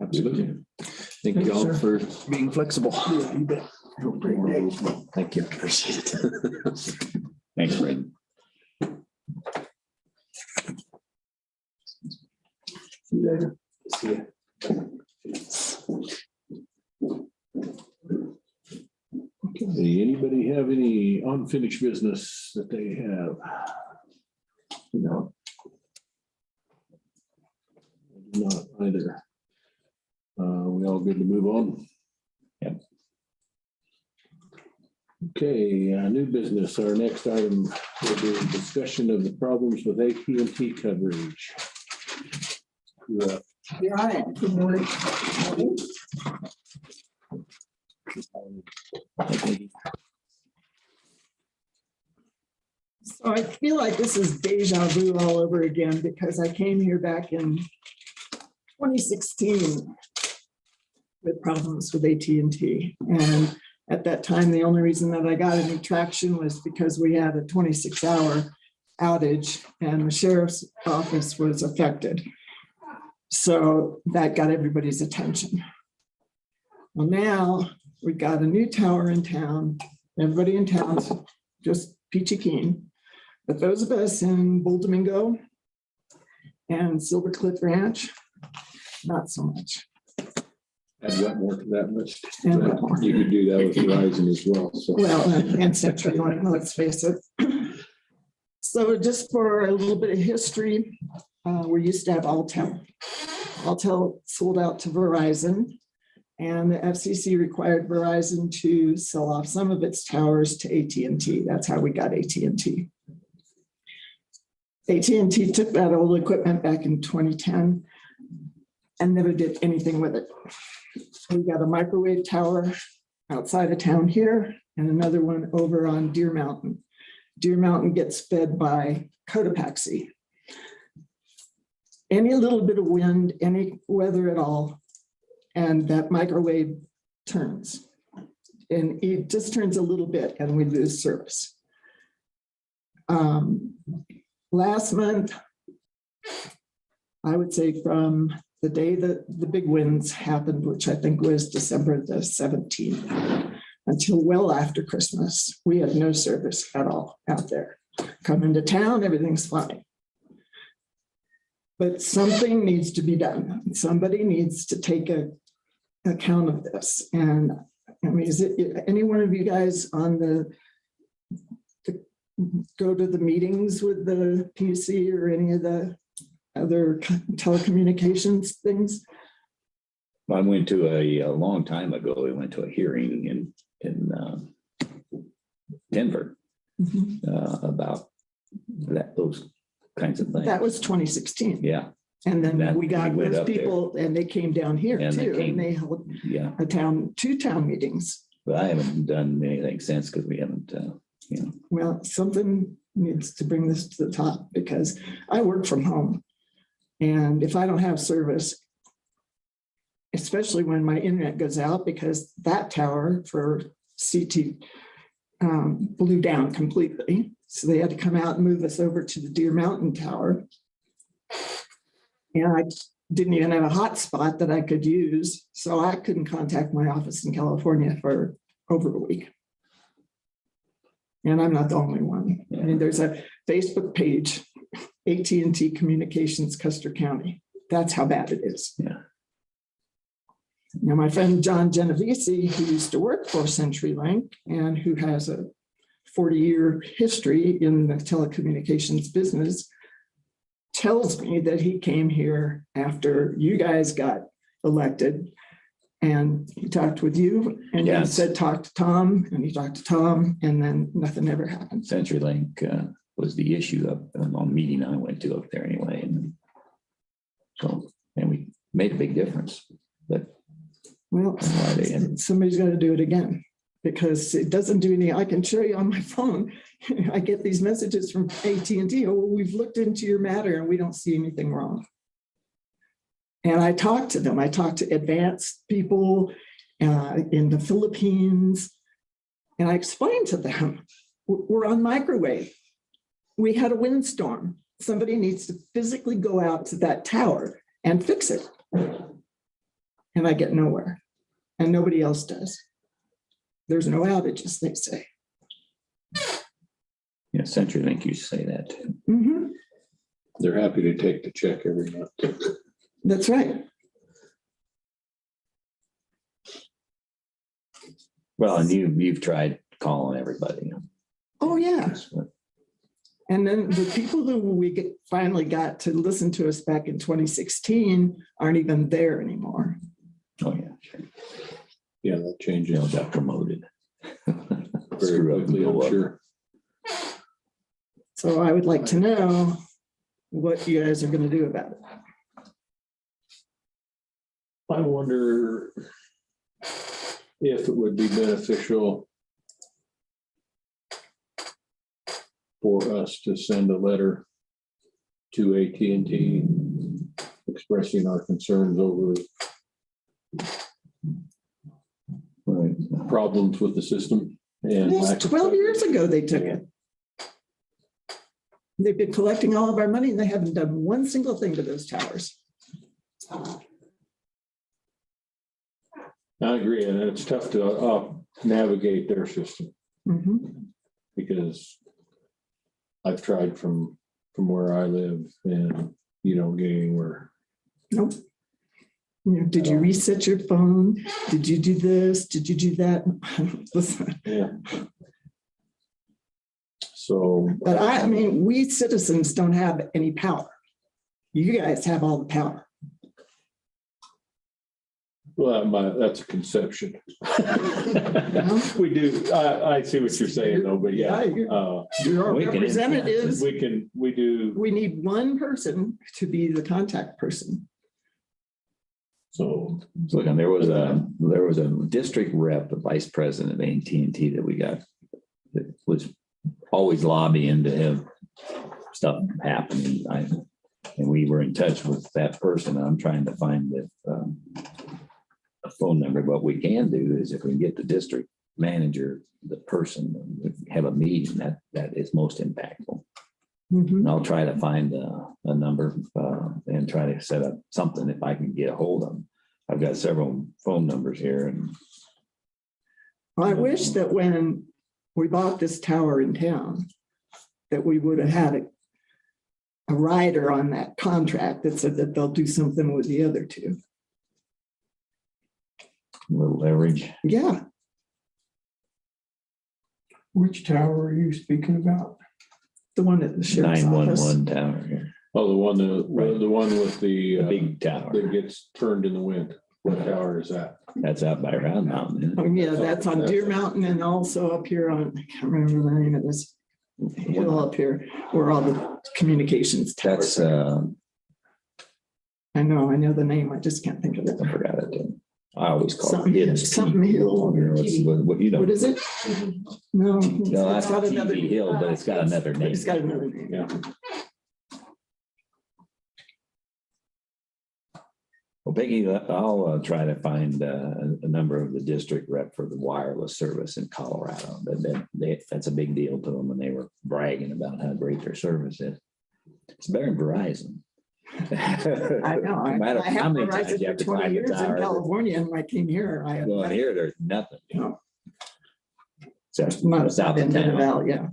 Absolutely. Thank Thank you you, all sir. for being flexible. Yeah, you bet. Have a great day. Thank you. Appreciate it. Thanks, Brad. See you later. Okay, anybody have any unfinished business that they have? No. Not either. We all good to move on? Yep. Okay, new business. Our next item will be a discussion of the problems with AT&T coverage. You're up. You're on it. Good morning. So I feel like this is deja vu all over again because I came here back in 2016 with problems with AT&T. And at that time, the only reason that I got any traction was because we had a 26-hour outage and the sheriff's office was affected. So that got everybody's attention. Well, now we got a new tower in town. Everybody in town's just peachy keen. But those of us in Bull Domingo and Silver Cliff Ranch, not so much. Add Wetmore to that list. And Wetmore. You could do that with Verizon as well, so. Well, and CenturyLink, let's face it. So just for a little bit of history, we used to have Altel. Altel sold out to Verizon. And the FCC required Verizon to sell off some of its towers to AT&T. That's how we got AT&T. AT&T took that old equipment back in 2010 and never did anything with it. We got a microwave tower outside of town here and another one over on Deer Mountain. Deer Mountain gets fed by Cotopaxi. Any little bit of wind, any weather at all, and that microwave turns. And it just turns a little bit and we lose service. Last month, I would say from the day that the big winds happened, which I think was December the 17th, until well after Christmas, we had no service at all out there. Come into town, everything's fine. But something needs to be done. Somebody needs to take account of this. And I mean, is it any one of you guys on the go to the meetings with the PUC or any of the other telecommunications things? I went to a long time ago, we went to a hearing in Denver about those kinds of things. That was 2016. Yeah. And then That we got we went those up there. people and they came down here And they too. came. And they held Yeah, two town meetings. but I haven't done anything since because we haven't, Well, something needs to bring this to the top because I work from home. And if I don't have service, especially when my internet goes out, because that tower for CT blew down completely. So they had to come out and move us over to the Deer Mountain Tower. And I didn't even have a hotspot that I could use. So I couldn't contact my office in California for over a week. And I'm not the only one. I mean, there's a Facebook page, AT&T Communications, Custer County. That's how bad it is. Yeah. Now, my friend John Genovese, who used to work for CenturyLink and who has a 40-year history in the telecommunications business, tells me that he came here after you guys got elected and he talked with you and he said, talk to Tom, and he talked to Tom, and then nothing ever happened. CenturyLink was the issue of on a meeting I went to up there anyway. And so, and we made a big difference, but well, somebody's got to do it again because it doesn't do any. I can show you on my phone. I get these messages from AT&T. Oh, we've looked into your matter and we don't see anything wrong. And I talked to them. I talked to advanced people in the Philippines, and I explained to them, we're on microwave. We had a windstorm. Somebody needs to physically go out to that tower and fix it. And I get nowhere, and nobody else does. There's no outages, they say. Yeah, CenturyLink used to say that too. Mm-hmm. They're happy to take the check every month. That's right. Well, and you've tried calling everybody. Oh, yeah. And then the people who we finally got to listen to us back in 2016 aren't even there anymore. Oh, yeah, sure. Yeah, that changes. They got promoted. Very Screw up and quickly, go I'm up. sure. So I would like to know what you guys are going to do about it. I wonder if it would be beneficial for us to send a letter to AT&T expressing our concerns over problems with the system. And Almost 12 years ago, they took it. They've been collecting all of our money and they haven't done one single thing to those towers. I agree, and it's tough to navigate their system because I've tried from where I live and you don't get anywhere. Nope. You know, did you reset your phone? Did you do this? Did you do that? Listen. Yeah. So, But I mean, we citizens don't have any power. You guys have all the power. Well, that's a conception. We do, I see what you're saying though, but yeah. You're our We can representatives. We do, We need one person to be the contact person. so, Look, and there was a district rep, the vice president of AT&T that we got that was always lobbying to have stuff happening. And we were in touch with that person. I'm trying to find a phone number. What we can do is if we can get the district manager, the person, have a meeting, that is most impactful. And I'll try to find a number and try to set up something if I can get a hold of them. I've got several phone numbers here and I wish that when we bought this tower in town, that we would have had a rider on that contract that said that they'll do something with the other two. a little leverage. Yeah, Which tower are you speaking about? the one at the sheriff's office. 911 tower here, oh, the one with the the, big tower. that gets turned in the wind. What tower is that? That's out by Round Mountain. Isn't it? Oh, yeah, that's on Deer Mountain and also up here on, I can't remember the name of this hill up here where all the communications towers. That's are. I know the name. I just can't think of it. I forgot it. I always call Something, it something hill. what you know. What is it? No. No, that's it's got another TV Hill, but it's got another name. It's got another name. Yeah. Well, Peggy, I'll try to find a number of the district rep for the wireless service in Colorado. That's a big deal to them, and they were bragging about how great their service is. It's better than Verizon. I know. No matter I how have many times Verizon you have for to 20 climb the years in tower. California, and when I came here, I had. Well, here, there's nothing. No. So, Not south of in town. Valley, yeah.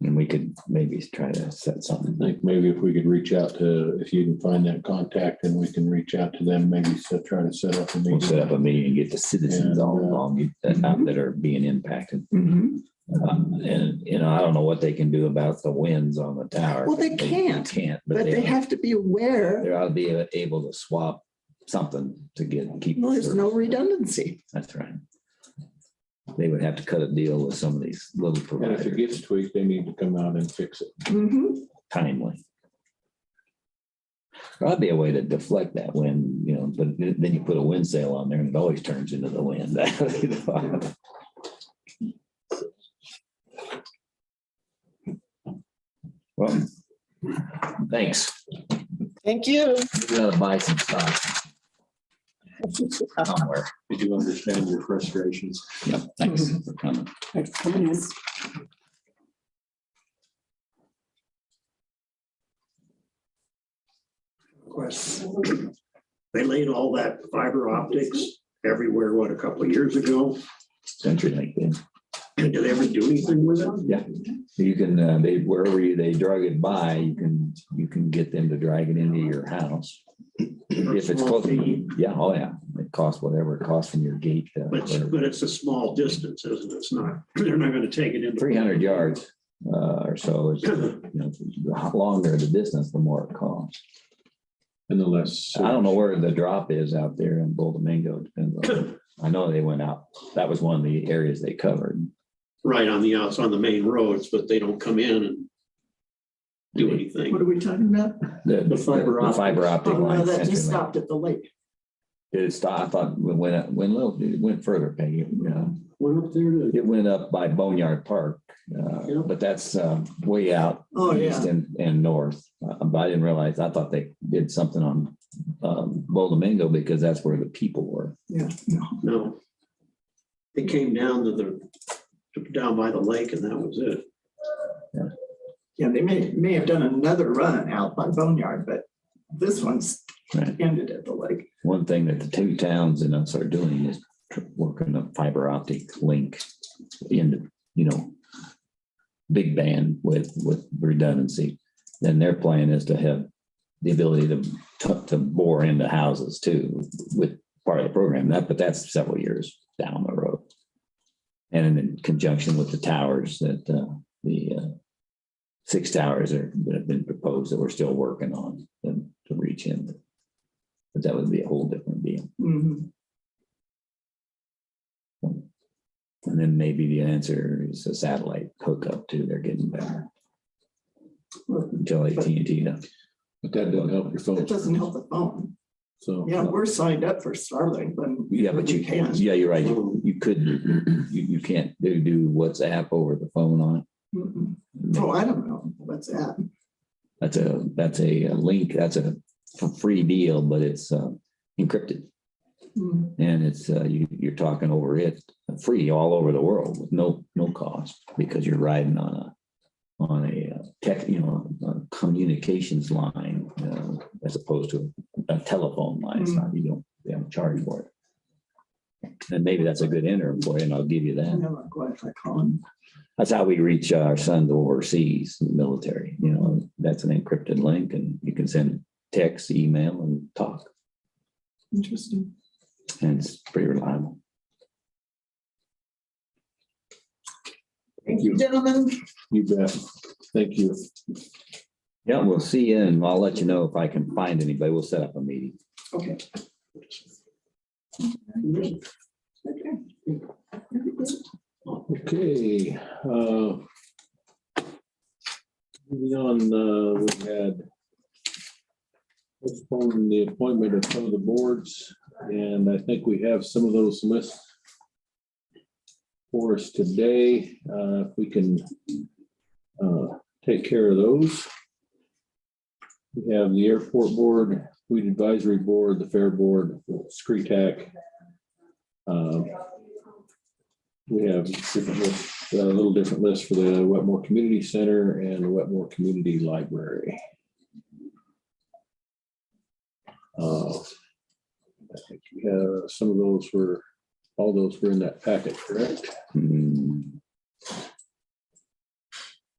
And we could maybe try to set something. I think maybe if we could reach out to, if you can find that contact and we can reach out to them, maybe try to set up a We'll set up meeting. a meeting and get the citizens all along that are being impacted. Mhm. And, I don't know what they can do about the winds on the tower. Well, they can't, Can't, But they have to be aware, They ought to be able to swap something to keep. well, there's no service. redundancy. That's right. They would have to cut a deal with some of these little And if it providers gets tweaked, they need to come out and fix it. Mhm. timely. That'd be a way to deflect that wind, but then you put a wind sail on there and it always turns into the wind. Well, thanks. Thank you. We gotta buy some stock somewhere. I do understand your frustrations. Yep, thanks for coming. Thanks for coming in. They laid all that fiber optics everywhere, a couple of years ago. CenturyLink did. Did they ever do anything with it? Yeah, you can, wherever they drag it by, you can get them to drag it into your house. If it's close, yeah, oh yeah, it costs whatever it costs from your gate. But it's a small distance, isn't it? It's not, they're not gonna take it in. 300 yards or so. It's, the longer the distance, the more it costs. And the less. I don't know where the drop is out there in Bull Domingo. Depends on, I know they went out. That was one of the areas they covered. Right on the outs on the main roads, but they don't come in and do anything. What are we talking about? The fiber optic. Fiber optic Oh, no, line. that just CenturyLink. stopped at the lake. It stopped. I thought it went further, Peggy. Went up there to. It went up by Boneyard Park, Yeah. but that's way out Oh, east yeah. and north. But I didn't realize, I thought they did something on Bull Domingo because that's where the people were. Yeah, no. No. They came down down by the lake and that was it. Yeah, they may have done another run out by Boneyard, but this one's Right. ended at the lake. One thing that the two towns and us are doing is working a fiber optic link into, big band with redundancy. Then their plan is to have the ability to bore into houses too with part of the program. But that's several years down the road. And in conjunction with the towers that the 6 towers that have been proposed that we're still working on to reach in. because that would be a whole different deal. Mhm. And then maybe the answer is a satellite hookup too. They're getting better. Until AT&T. But that doesn't help your phone. It doesn't help the phone. So. Yeah, we're signed up for Starlink, but. Yeah, but you can't. Yeah, you're right. You couldn't, you can't do WhatsApp over the phone on it. Mhm. Oh, I don't know what's that. That's a link. That's a free deal, but it's encrypted. Mhm. And it's you're talking over it free all over the world with no cost because you're riding on a tech, a communications line as opposed to a telephone line. It's not, you don't charge for it. And maybe that's a good interim for you, and I'll give you that. I'm not glad if I call him. That's how we reach our sons overseas in the military. That's an encrypted link, and you can send text, email, and talk. Interesting. And it's pretty reliable. Thank you, gentlemen. You bet. Thank you. Yeah, we'll see you, and I'll let you know if I can find anybody. We'll set up a meeting. Okay. Okay. Moving on, we had postponed the appointment of some of the boards, and I think we have some of those lists for us today. If we can take care of those. We have the airport board, weed advisory board, the fair board, SCRETAC. We have different lists, a little different list for the Wetmore Community Center and the Wetmore Community Library. I think we have some of those all those were in that packet, correct?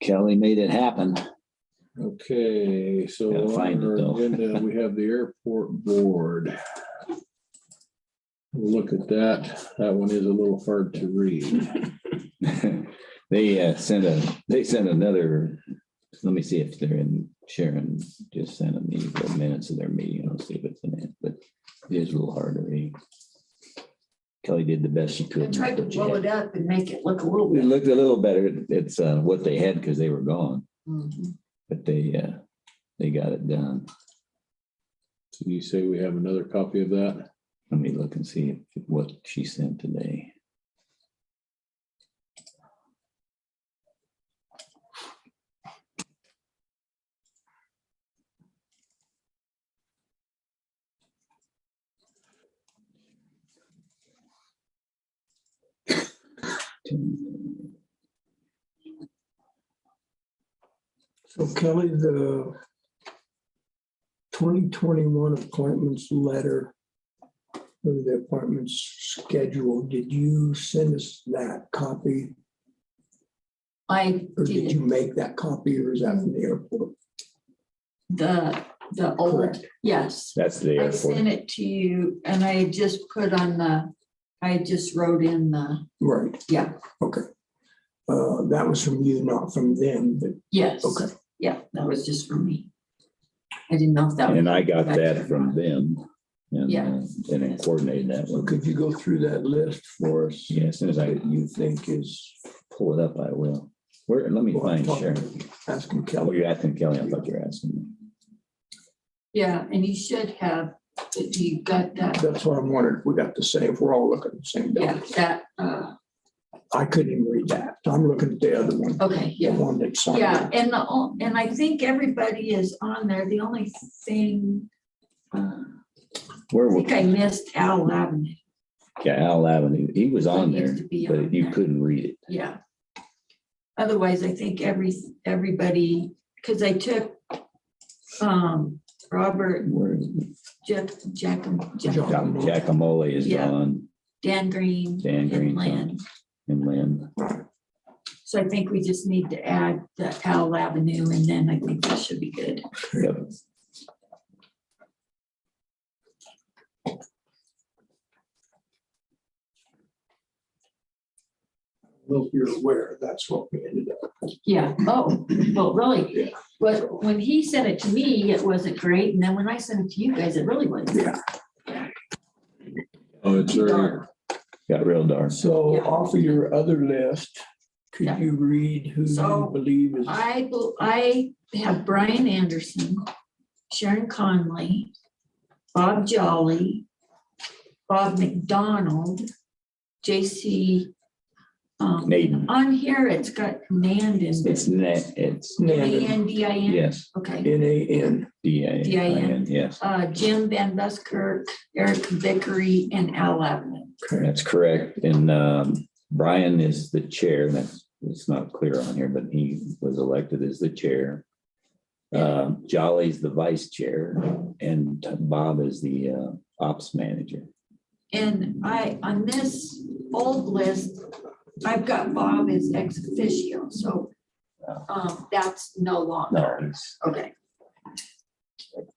Kelly made it happen. Okay, so Gotta find it, on our though. agenda, we have the airport board. We'll look at that. That one is a little hard to read. They sent another. Let me see if they're in. Sharon just sent me the minutes of their meeting. I'll see if it's in it, but it is a little hard to read. Kelly did the best she could. I tried to blow it up and make it look a little It bit. looked a little better. It's what they had because they were gone, Mhm. but they got it done. So you say we have another copy of that? Let me look and see what she sent today. So Kelly, the 2021 appointments letter, or the appointments schedule, did you send us that copy? I Or did you did make that copy, or is that from the airport? the old, Correct. yes. That's the I airport. sent it to you and I just put on I just wrote in Right, yeah, okay. That was from you, not from them, but, yes. okay. Yeah, that was just for me. I didn't know if that. And I got that from them. And Yeah. and then coordinated that So one. could you go through that list for us? Yeah, as soon as That you think is. pull it up, I will. Let me find Sharon. Asking Oh, Kelly. you're asking Kelly. I thought you were asking me. Yeah, and you should have, you got that, That's what I'm wondering, if we got the same, if we're all looking at the same yeah, document. that, I couldn't even read that. I'm looking at the other one, okay, the yeah. one that's signed. Yeah, and I think everybody is on there. The only thing, I Where think I missed Al Avenue. Yeah, Al Avenue. He was on That there, needs to be on but you there. couldn't read it. Yeah. Otherwise, I think everybody, because I took Robert, Where Giacomoli is Yeah. gone, Dan Green, Dan and Green's Lynn. and Lynn. So I think we just need to add the Al Avenue, and then I think that should be good. Yep. Hope you're aware, that's what we ended up. Yeah, oh, well, really, Yeah. but when he sent it to me, it wasn't great, and then when I sent it to you guys, it really was. Yeah. Oh, it's very, Dark. Got real dark. So Yeah. off of your other list, could Yeah. you read who So, you believe is? I have Brian Anderson, Sharon Conley, Bob Jolly, Bob McDonald, JC. Naden. On here, it's got Nandin, It's net, it's, Nandin, Nandin. yes, Okay, N-A-N. DIN, yes. Jim Van Buskirk, Eric Vickery, and Al Abnett. That's correct. And Brian is the chair. It's not clear on here, but he was elected as the chair. Jolly's the vice chair and Bob is the ops manager. And on this old list, I've got Bob as ex officio, so that's no No, longer, he's, okay.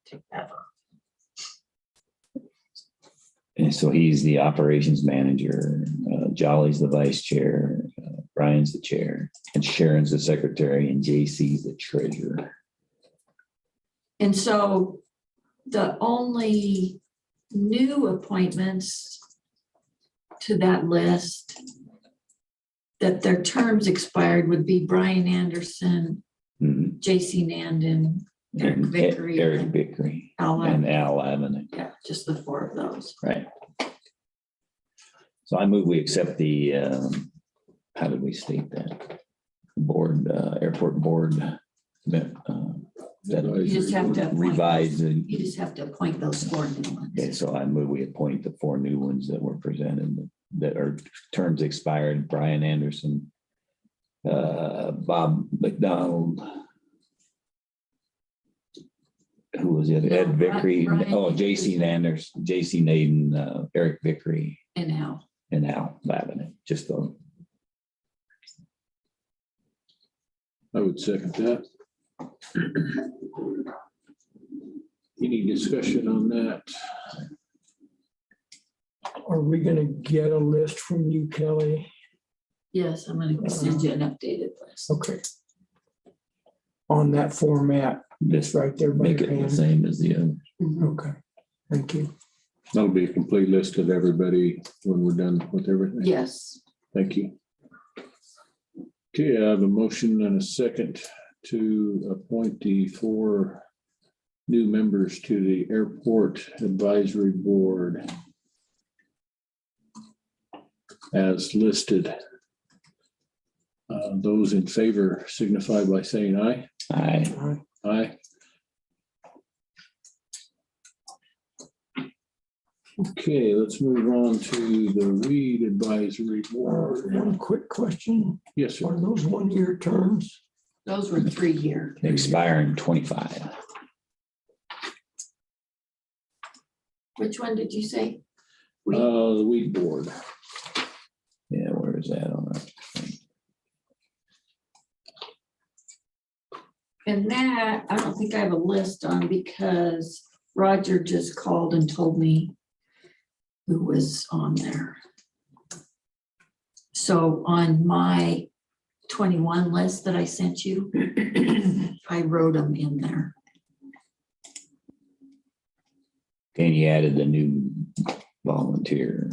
Take that off. and so he's the operations manager. Jolly's the vice chair. Brian's the chair and Sharon's the secretary and JC's the treasurer. And so the only new appointments to that list that their terms expired would be Brian Anderson, Mhm. JC Nandin, Eric And Vickery, Eric and Vickery Al and Abnett. Al Abnett. Yeah, just the four of those. Right. So I move we accept the, how did we state that? Board, airport board. That You just have to appoint, revised. you just have to appoint those four new ones. Okay, so I move we appoint the four new ones that were presented that are terms expired. Brian Anderson, Bob McDonald. Who was it? Ed Vickery. Brian Oh, JC Nanders, JC Naden, Eric Vickery, And Al. and Al Lavin. Just the. I would second that. Any discussion on that? Are we gonna get a list from you, Kelly? Yes, I'm gonna send you an updated list. Okay. On that format, Just right there by make your it the hand. same as the other. Okay, thank you. That'll be a complete list of everybody when we're done with everything. Yes. Thank you. Okay, I have a motion and a second to appoint the four new members to the Airport Advisory Board as listed. Those in favor signify by saying aye. Aye. Aye. Okay, let's move on to the Weed Advisory Board. One quick question. Yes, sir. Are those one-year terms? Those were 3-year. Expiring 25. Which one did you say? The Weed Board. Yeah, where is that on that? And that, I don't think I have a list on because Roger just called and told me who was on there. So on my 21 list that I sent you, I wrote them in there. And you added the new volunteer.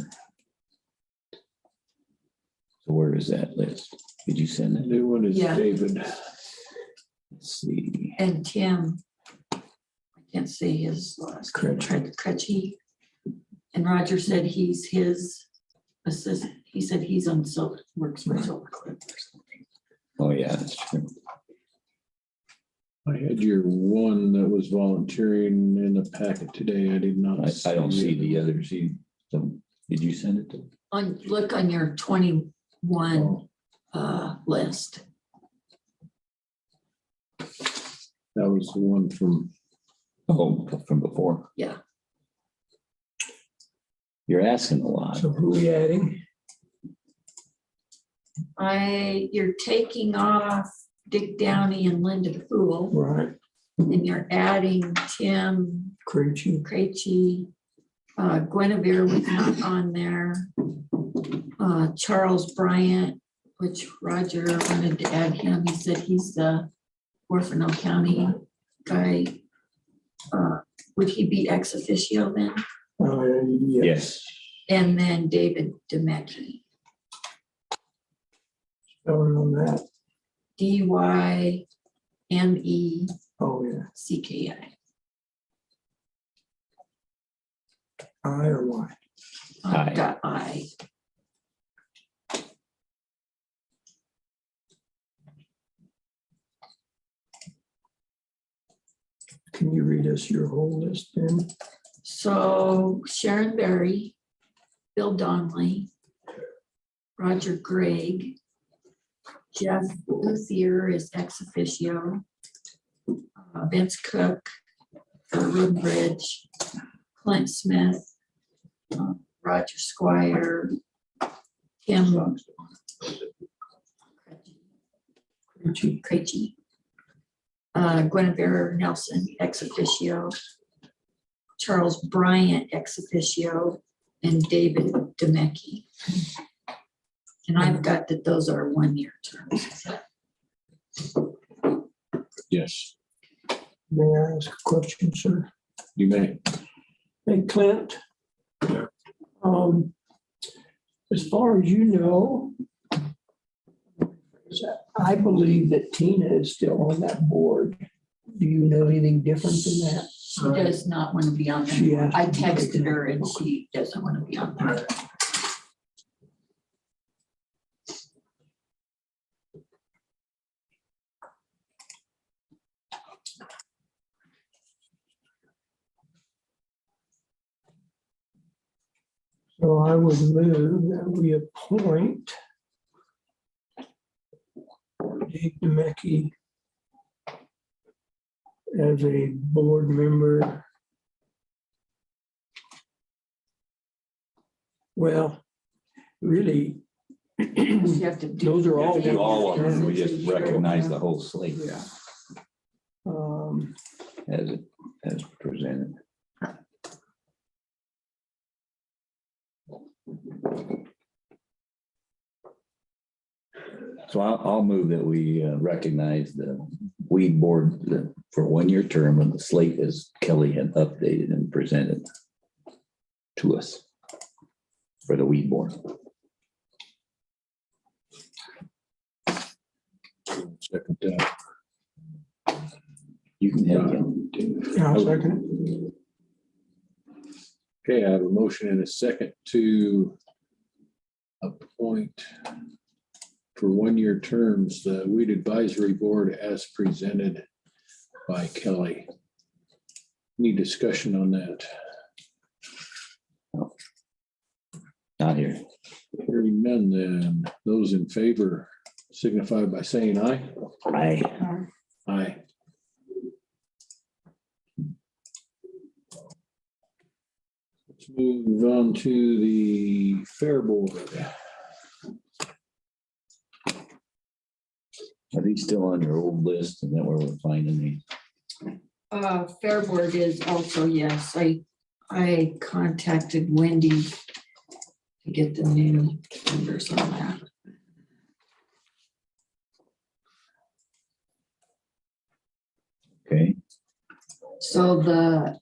So where is that list? Did you send The it? new one is Yeah. David. Let's see. And Tim, I can't say his last name, Crutchy. And Roger said he's his assistant. He said he's on Silver, works for Silver Cliff or something. Oh, yeah, that's true. I had your one that was volunteering in the packet today. I did not. I don't see the others. Did you send it to? Look on your 21 list. That was the one from, Oh, from before. Yeah. You're asking a lot. So who are we adding? You're taking off Dick Downey and Linda Poole, Right, and you're adding Tim Creechy. Krejci. Guinevere was not on there. Charles Bryant, which Roger wanted to add him. He said he's the Orfano County guy. Would he be ex officio then? Yes. And then David Demecki, Spelling on that. DYMECKI. Oh, yeah. I or Y? Aye. Dot I. Can you read us your whole list then? So Sharon Berry, Bill Donnelly, Roger Gregg, Jeff Luthier is ex officio, Vince Cook for Rodenbridge, Clint Smith, Roger Squire, Kim Krejci, Guinevere Nelson, ex officio, Charles Bryant, ex officio, and David Demecki. And I've got that those are 1-year terms. Yes, May I ask a question, sir? you may. Hey, Clint. As far as you know, I believe that Tina is still on that board. Do you know anything different than that? She does not want to be on She there. asked I me. texted her and she doesn't want to be on there. So I would move that we appoint Dave Demecki as a board member. Well, really, You have to do. those are all. Do all of them, we just recognize the whole slate Yeah. as presented. So I'll move that we recognize the weed board for 1-year term and the slate as Kelly had updated and presented to us for the weed board. Second that. You can have it. Yeah, I'll second. Okay, I have a motion and a second to appoint for 1-year terms, the Weed Advisory Board as presented by Kelly. Any discussion on that? Not here. Hearing none, then those in favor signify by saying aye. Aye. Aye. Let's move on to the Fair Board. Are these still on your old list? Is that where we're finding these? Fair Board is also, yes, I contacted Wendy to get the new numbers on that. Okay, So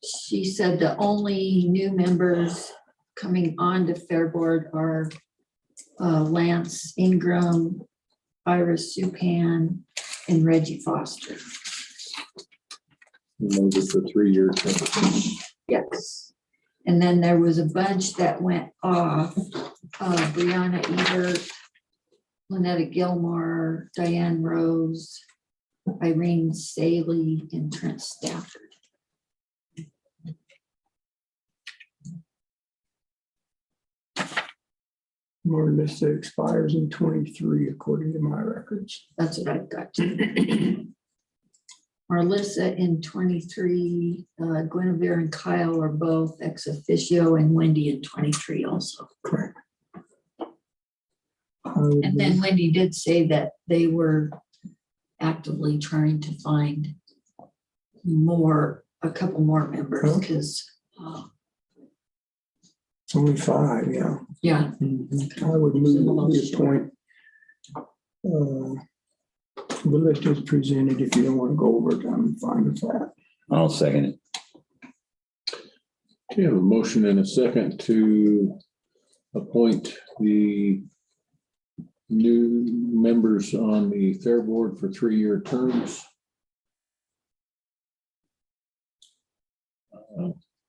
she said the only new members coming on to Fair Board are Lance Ingram, Iris Supan, and Reggie Foster. Those are for 3-year terms. Yes. And then there was a bunch that went off. Brianna Ebert, Lynetta Gilmore, Diane Rose, Irene Saley, and Trent Stafford. More list that expires in 23, according to my records. That's what I've got. Marlissa in 23, Guinevere and Kyle are both ex officio, and Wendy in 23 also. Correct. And then Wendy did say that they were actively trying to find a couple more members, because It's only 5, yeah. yeah. I would move we appoint The list is presented. If you don't want to go over it, I'm fine with that. I'll second it. Okay, I have a motion and a second to appoint the new members on the Fair Board for 3-year terms.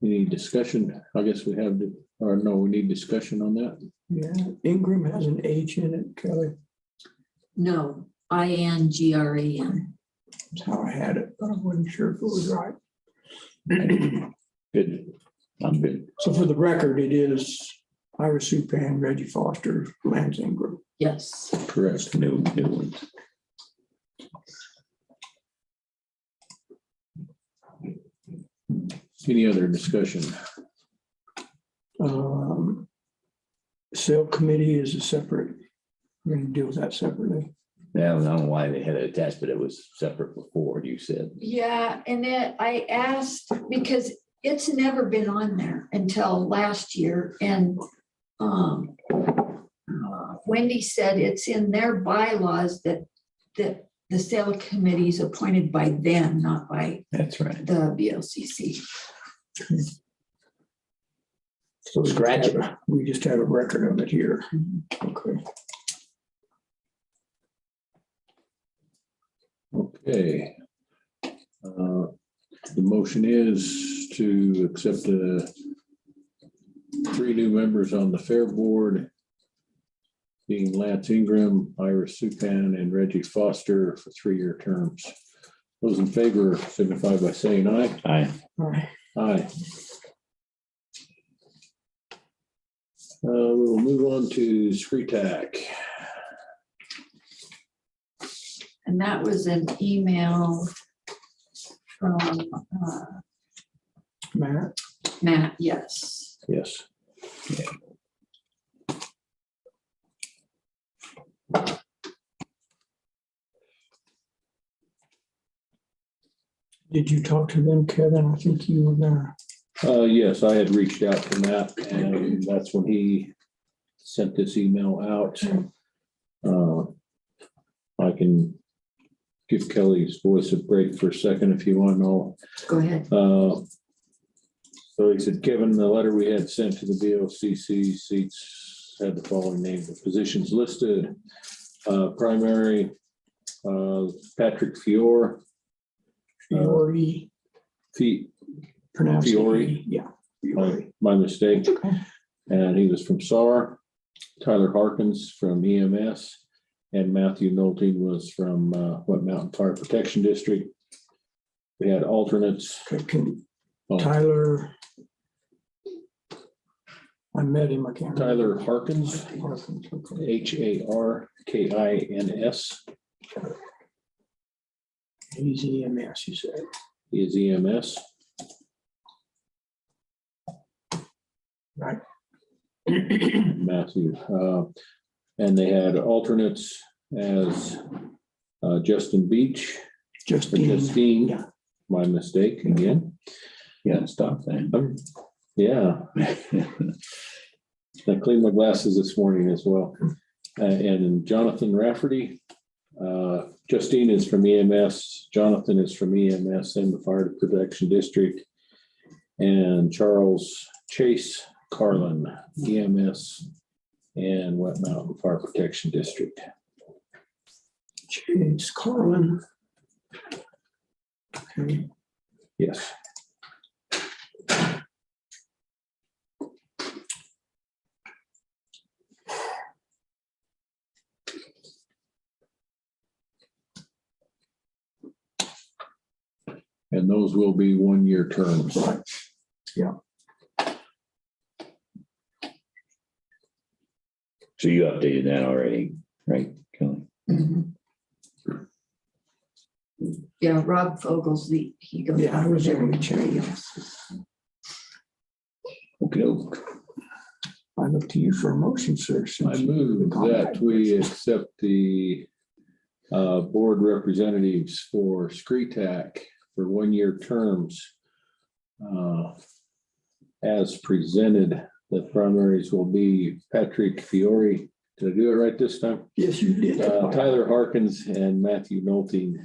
Any discussion? I guess we have, or no, we need discussion on that. Yeah, Ingram has an H in it, Kelly. No, INGRAM. That's how I had it, but I wasn't sure if it was right. Good. I'm good. So for the record, it is Ira Supan, Reggie Foster, Lance Ingram. Yes. Correct. New ones. Any other discussion? Sale committee is a separate, we're gonna deal with that separately. Yeah, I don't know why they had it attached, but it was separate before, you said. Yeah, and then I asked, because it's never been on there until last year, and Wendy said it's in their bylaws that the sale committee is appointed by them, not by That's right. the BOCC. So Scratch it. we just have a record of it here. Okay. Okay. The motion is to accept 3 new members on the Fair Board, being Lance Ingram, Iris Supan, and Reggie Foster for 3-year terms. Those in favor signify by saying aye. Aye. All right. Aye. We'll move on to SCRETAC. And that was an email from Matt, yes. Yes. Did you talk to them, Kevin? I think you were gonna. Yes, I had reached out to Matt, and that's when he sent this email out. I can give Kelly's voice a break for a second if you want. I'll Go ahead. So he said, Kevin, the letter we had sent to the BOCC seats had the following names of positions listed. Primary, Patrick Fiore. Fiore. Pronounced Fiore. Yeah. My mistake. And he was from SAR. Tyler Harkins from EMS. And Matthew Nolting was from Wet Mountain Fire Protection District. We had alternates. Tyler. I met him, I can't remember. Tyler Harkins, Harkins. He's EMS, you said. He is EMS. Right. Matthew. And they had alternates as Justin Beach. Justine. Yeah. My mistake again. Yeah, stop that. Yeah. I cleaned my glasses this morning as well. And Jonathan Rafferty. Justine is from EMS. Jonathan is from EMS and the Fire Protection District. And Charles Chase Carlin, EMS and Wet Mountain Fire Protection District. Chase Carlin. Okay. Yes. And those will be 1-year terms. Yeah. So you updated that already, right, Kelly? Mhm. Yeah, Rob Fogel's he goes. Yeah, I was the only change. Okay. I look to you for a motion, sir. I move that we accept the board representatives for SCRETAC for 1-year terms as presented. The primaries will be Patrick Fiore, Did I do it right this time? Yes, you did. Tyler Harkins and Matthew Nolte,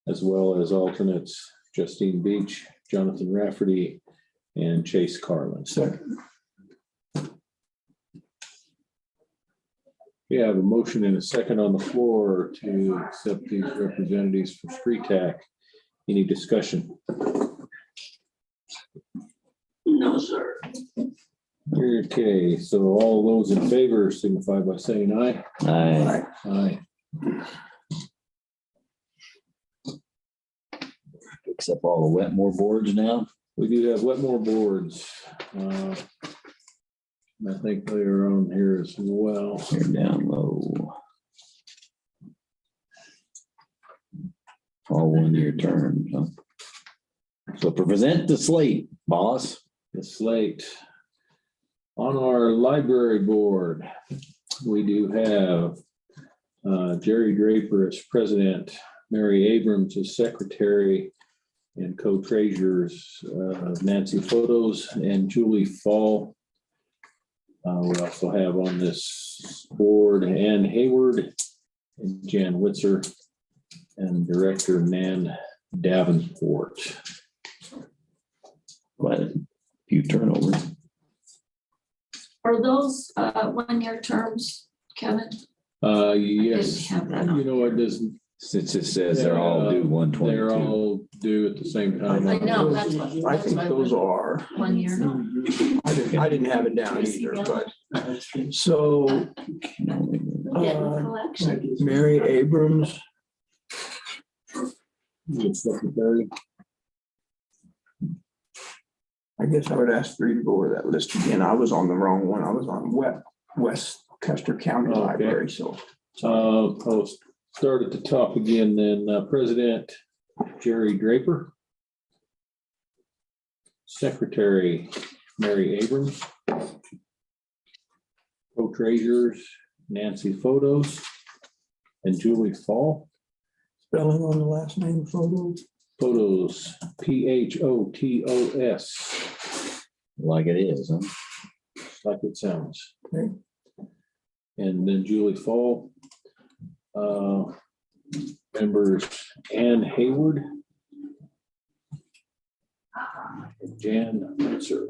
as well as alternates Justine Beach, Jonathan Rafferty, and Chase Carlin. Second. We have a motion and a second on the floor to accept these representatives for street tax. Any discussion? No, sir. Okay, so all those in favor signify by saying aye. Aye. Aye. Except all the Wetmore boards now. We do have Wetmore boards. I think they are on here as well. They're down low. All 1-year terms, huh? So present the slate, boss. The slate. On our library board, we do have Jerry Draper as president, Mary Abrams as secretary, and co-treasurers Nancy Photos and Julie Fall. We also have on this board Ann Hayward and Jan Witzer and Director Nan Davenport. Quite a few turnovers. Are those 1-year terms, Kevin? Yes, Didn't have that on you know, it doesn't, Since it says they're all due they're 122. all due at the same time. I know, that's what. I think that's what those are. 1 year. I didn't have it down either, but so Mary Abrams, Secretary. I guess I would ask for you to go over that list again. I was on the wrong one. I was on West Custer County Okay. Library, so. I'll start at the top again then. President Jerry Draper. Secretary Mary Abrams. Co-treasurers Nancy Photos and Julie Fall. Spelling on the last name photos. Photos, Photos, Like it is, huh? like it sounds. Okay. And then Julie Fall. Members Ann Hayward. And Jan Witzer.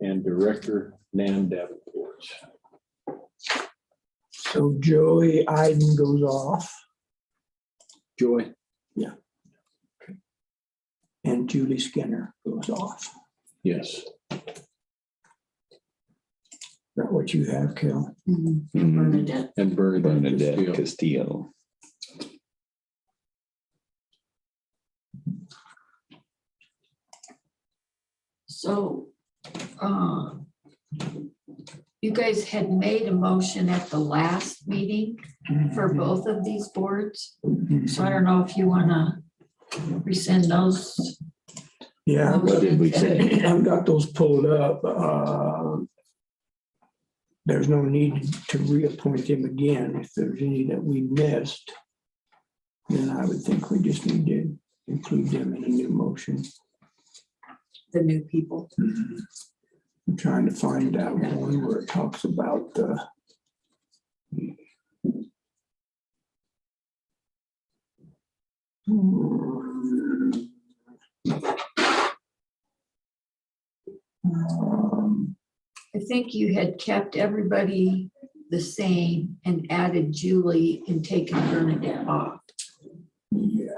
And Director Nan Davenport. So Joey Iden goes off Joy. and Julie Skinner goes off. Yes. Is that what you have, Kel? Bernadette. And Bernadette Bernadette Castillo. Castillo. So, you guys had made a motion at the last meeting for both of these boards. So I don't know if you want to rescind those. Yeah, What did we say? I've got those pulled up. There's no need to reappoint him again. If there's any that we missed, then I would think we just need to include them in a new motion. The new people. I'm trying to find that one where it talks about the I think you had kept everybody the same and added Julie and taken Bernadette off. yeah.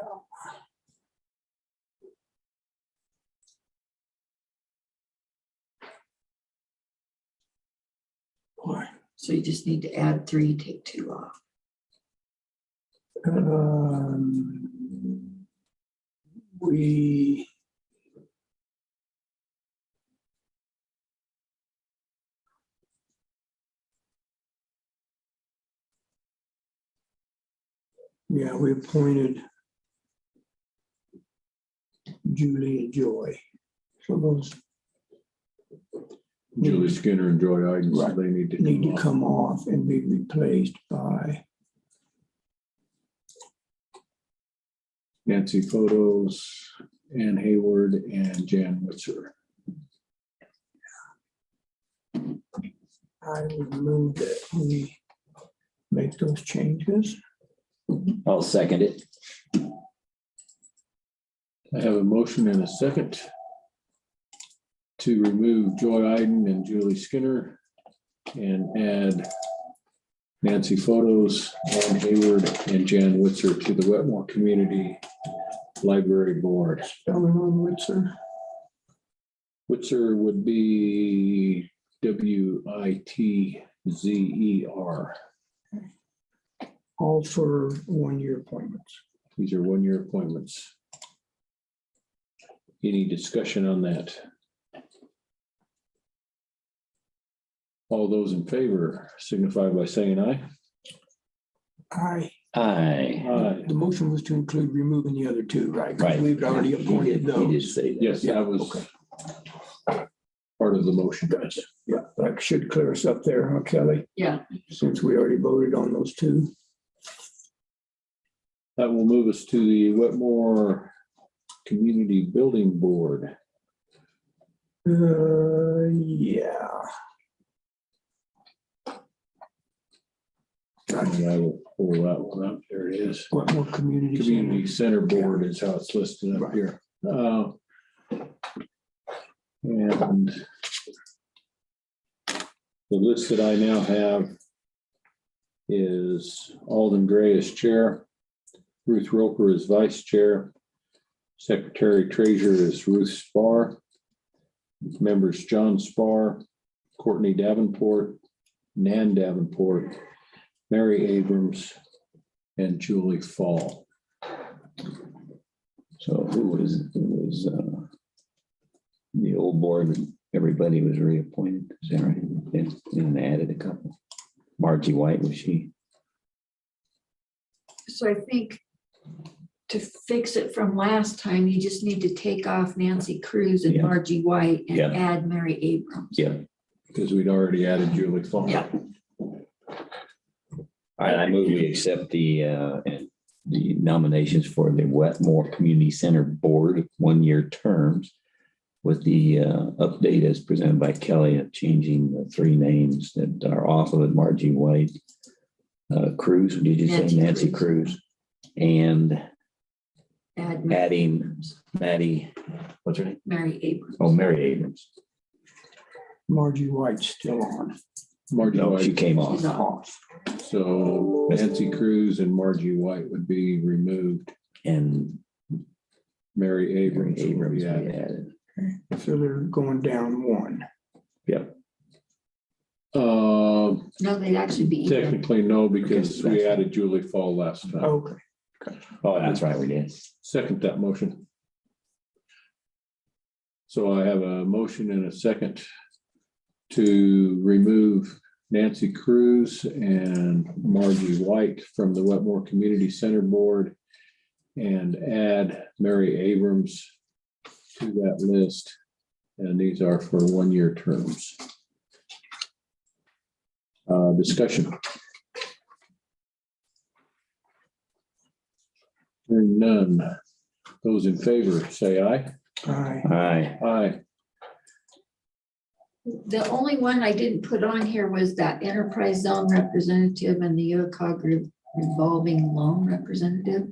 Boy. So you just need to add 3, take 2 off. We appointed Julie and Joy. So those Julie Skinner and Joy Iden, so Right. they need to need come to off. come off and be replaced by Nancy Photos, Ann Hayward, and Jan Witzer. I would move that we make those changes. I'll second it. I have a motion and a second to remove Joy Iden and Julie Skinner and add Nancy Photos, Ann Hayward, and Jan Witzer to the Wetmore Community Library Board. Spelling on Witzer. Witzer would be Witzer. All for one-year appointments. These are one-year appointments. Any discussion on that? All those in favor signify by saying aye. Aye. Aye. Aye. The motion was to include removing the other two, right? 'Cause Right. we've already appointed He did those. say that. Yes, that was Okay. part of the motion. Gotcha. Yeah, that should clear us up there, huh, Kelly? Yeah. Since we already voted on those two. That will move us to the Wetmore Community Building Board. Yeah. And I will pull that one up. There it is. What more community? Community Center Board is how it's listed up Right. here. And the list that I now have is Alden Gray as chair, Ruth Roper as vice chair, secretary treasurer is Ruth Spar, members John Spar, Courtney Davenport, Nan Davenport, Mary Abrams, and Julie Fall. So who was the old board, everybody was reappointed, is that right? And added a couple. Margie White, was she? So I think to fix it from last time, you just need to take off Nancy Cruz and Yeah. Margie White and Yeah. add Mary Abrams. Yeah. Because we'd already added Julie Fall. Yeah. I move we accept the nominations for the Wetmore Community Center Board, one-year terms with the update as presented by Kelly of changing the three names that are off of it, Margie White, Cruz, did you say Nancy Cruz? And Add Mary adding Abrams. Maddie, what's her name? Mary Abrams. Oh, Mary Abrams. Margie White's still on. Margie No, she White. came She's off. off. So Nancy Cruz and Margie White would be removed. And Mary Mary Abrams would Abrams be we added. added. So they're going down one. Yep. No, they'd actually be even. Technically, no, because we added Julie Fall last time. Okay. Oh, that's right, we did. Second that motion. So I have a motion and a second to remove Nancy Cruz and Margie White from the Wetmore Community Center Board and add Mary Abrams to that list. And these are for one-year terms. Discussion. Hearing none. Those in favor, say aye. Aye. Aye. Aye. The only one I didn't put on here was that enterprise zone representative and the UOCOG revolving loan representative.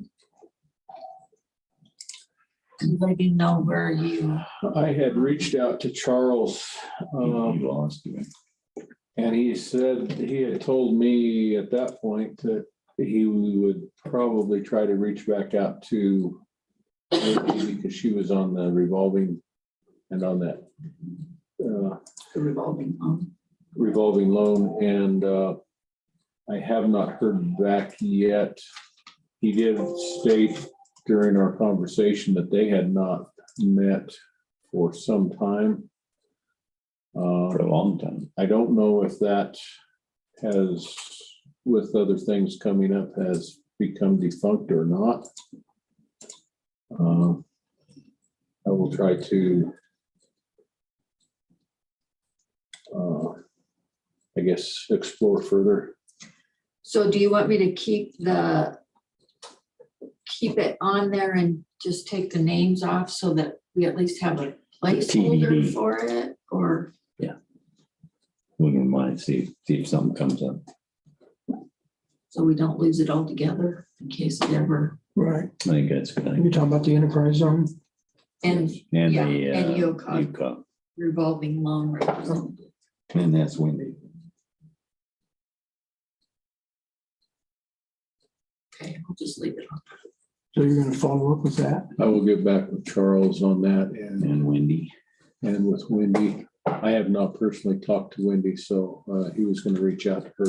I didn't know where you, I had reached out to Charles, You lost you. and he said, he had told me at that point that he would probably try to reach back out to Margie because she was on the revolving and on that the revolving loan. revolving loan, and I have not heard back yet. He did state during our conversation that they had not met for some time. For a long time. I don't know if that has, with other things coming up, has become defunct or not. I will try to I guess explore further. So do you want me to keep it on there and just take the names off so that we at least have a placeholder TBD. for it, or? We can mind, see if something comes up. So we don't lose it altogether in case it ever, Right. I think that's good. You're talking about the enterprise zone? and And Yeah, the and UCOG. UCOG. revolving loan representative. And that's Wendy. Okay, I'll just leave it on. So you're gonna follow up with that? I will get back with Charles on that And Wendy. and with Wendy. I have not personally talked to Wendy, so he was gonna reach out to her.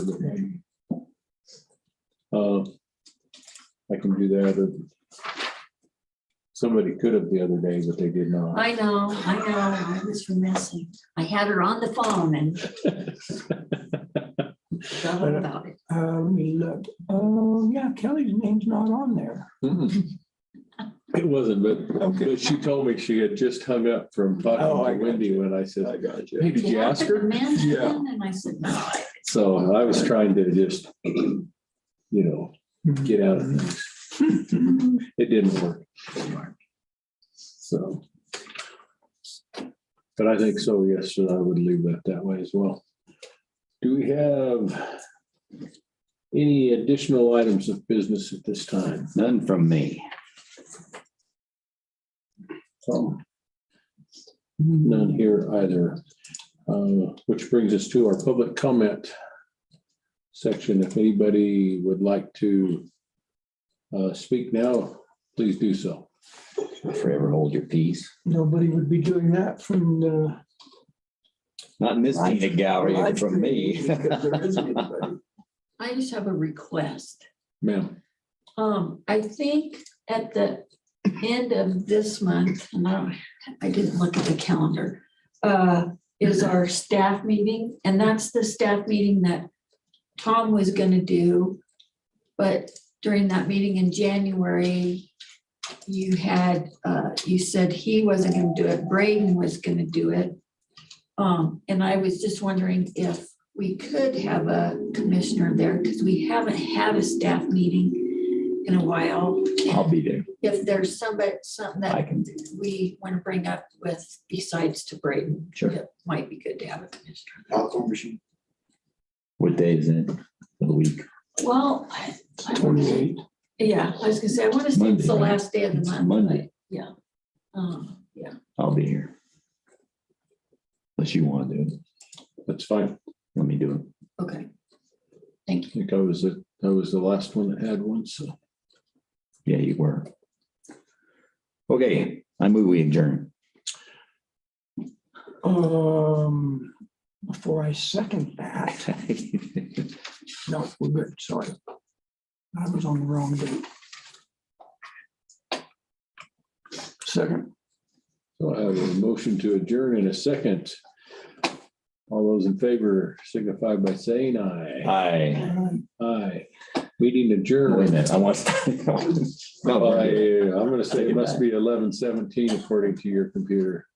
But I can do that. Somebody could have the other day, but they did not. I know, I was missing. I had her on the phone and forgot all about it. Let me look. Oh, yeah, Kelly's name's not on there. It wasn't, but she told me she had just hung up from Oh, talking I to got Wendy you. when I said, got hey, did you ask her? Yeah. And I said, no. So I was trying to just, get out of things. It didn't work. So. But I think so, yes, so I would leave that way as well. Do we have any additional items of business at this time? None from me. None here either. Which brings us to our public comment section. If anybody would like to speak now, please do so. Forever hold your peace. Nobody would be doing that from the. Not in this peanut gallery live from me. stream, because there isn't anybody. I just have a request. Ma'am, I think at the end of this month, and I didn't look at the calendar, is our staff meeting, and that's the staff meeting that Tom was gonna do. But during that meeting in January, you said he wasn't gonna do it, Braden was gonna do it. And I was just wondering if we could have a commissioner there, because we haven't had a staff meeting in a while. I'll be there. If there's something I that can. we want to bring up with, besides to Braden. Sure. It might be good to have a commissioner. What day is it? For the week? Well, I 28. yeah, I was gonna say, I want to say it's the Monday, right? last day of the It's month. Monday. but Yeah. Yeah. I'll be here. Unless you want to do it. that's fine. Let me do it. Okay. Thank I you. think I was the last one that had one, so. Yeah, you were. Okay, I move we adjourn. Before I second that, no, we're good, sorry. I was on the wrong date. Second. So I have a motion to adjourn in a second. All those in favor signify by saying aye. Aye. Aye. Meeting Wait a adjourned. minute, I want. I'm gonna say it must be 11:17 according to your computer.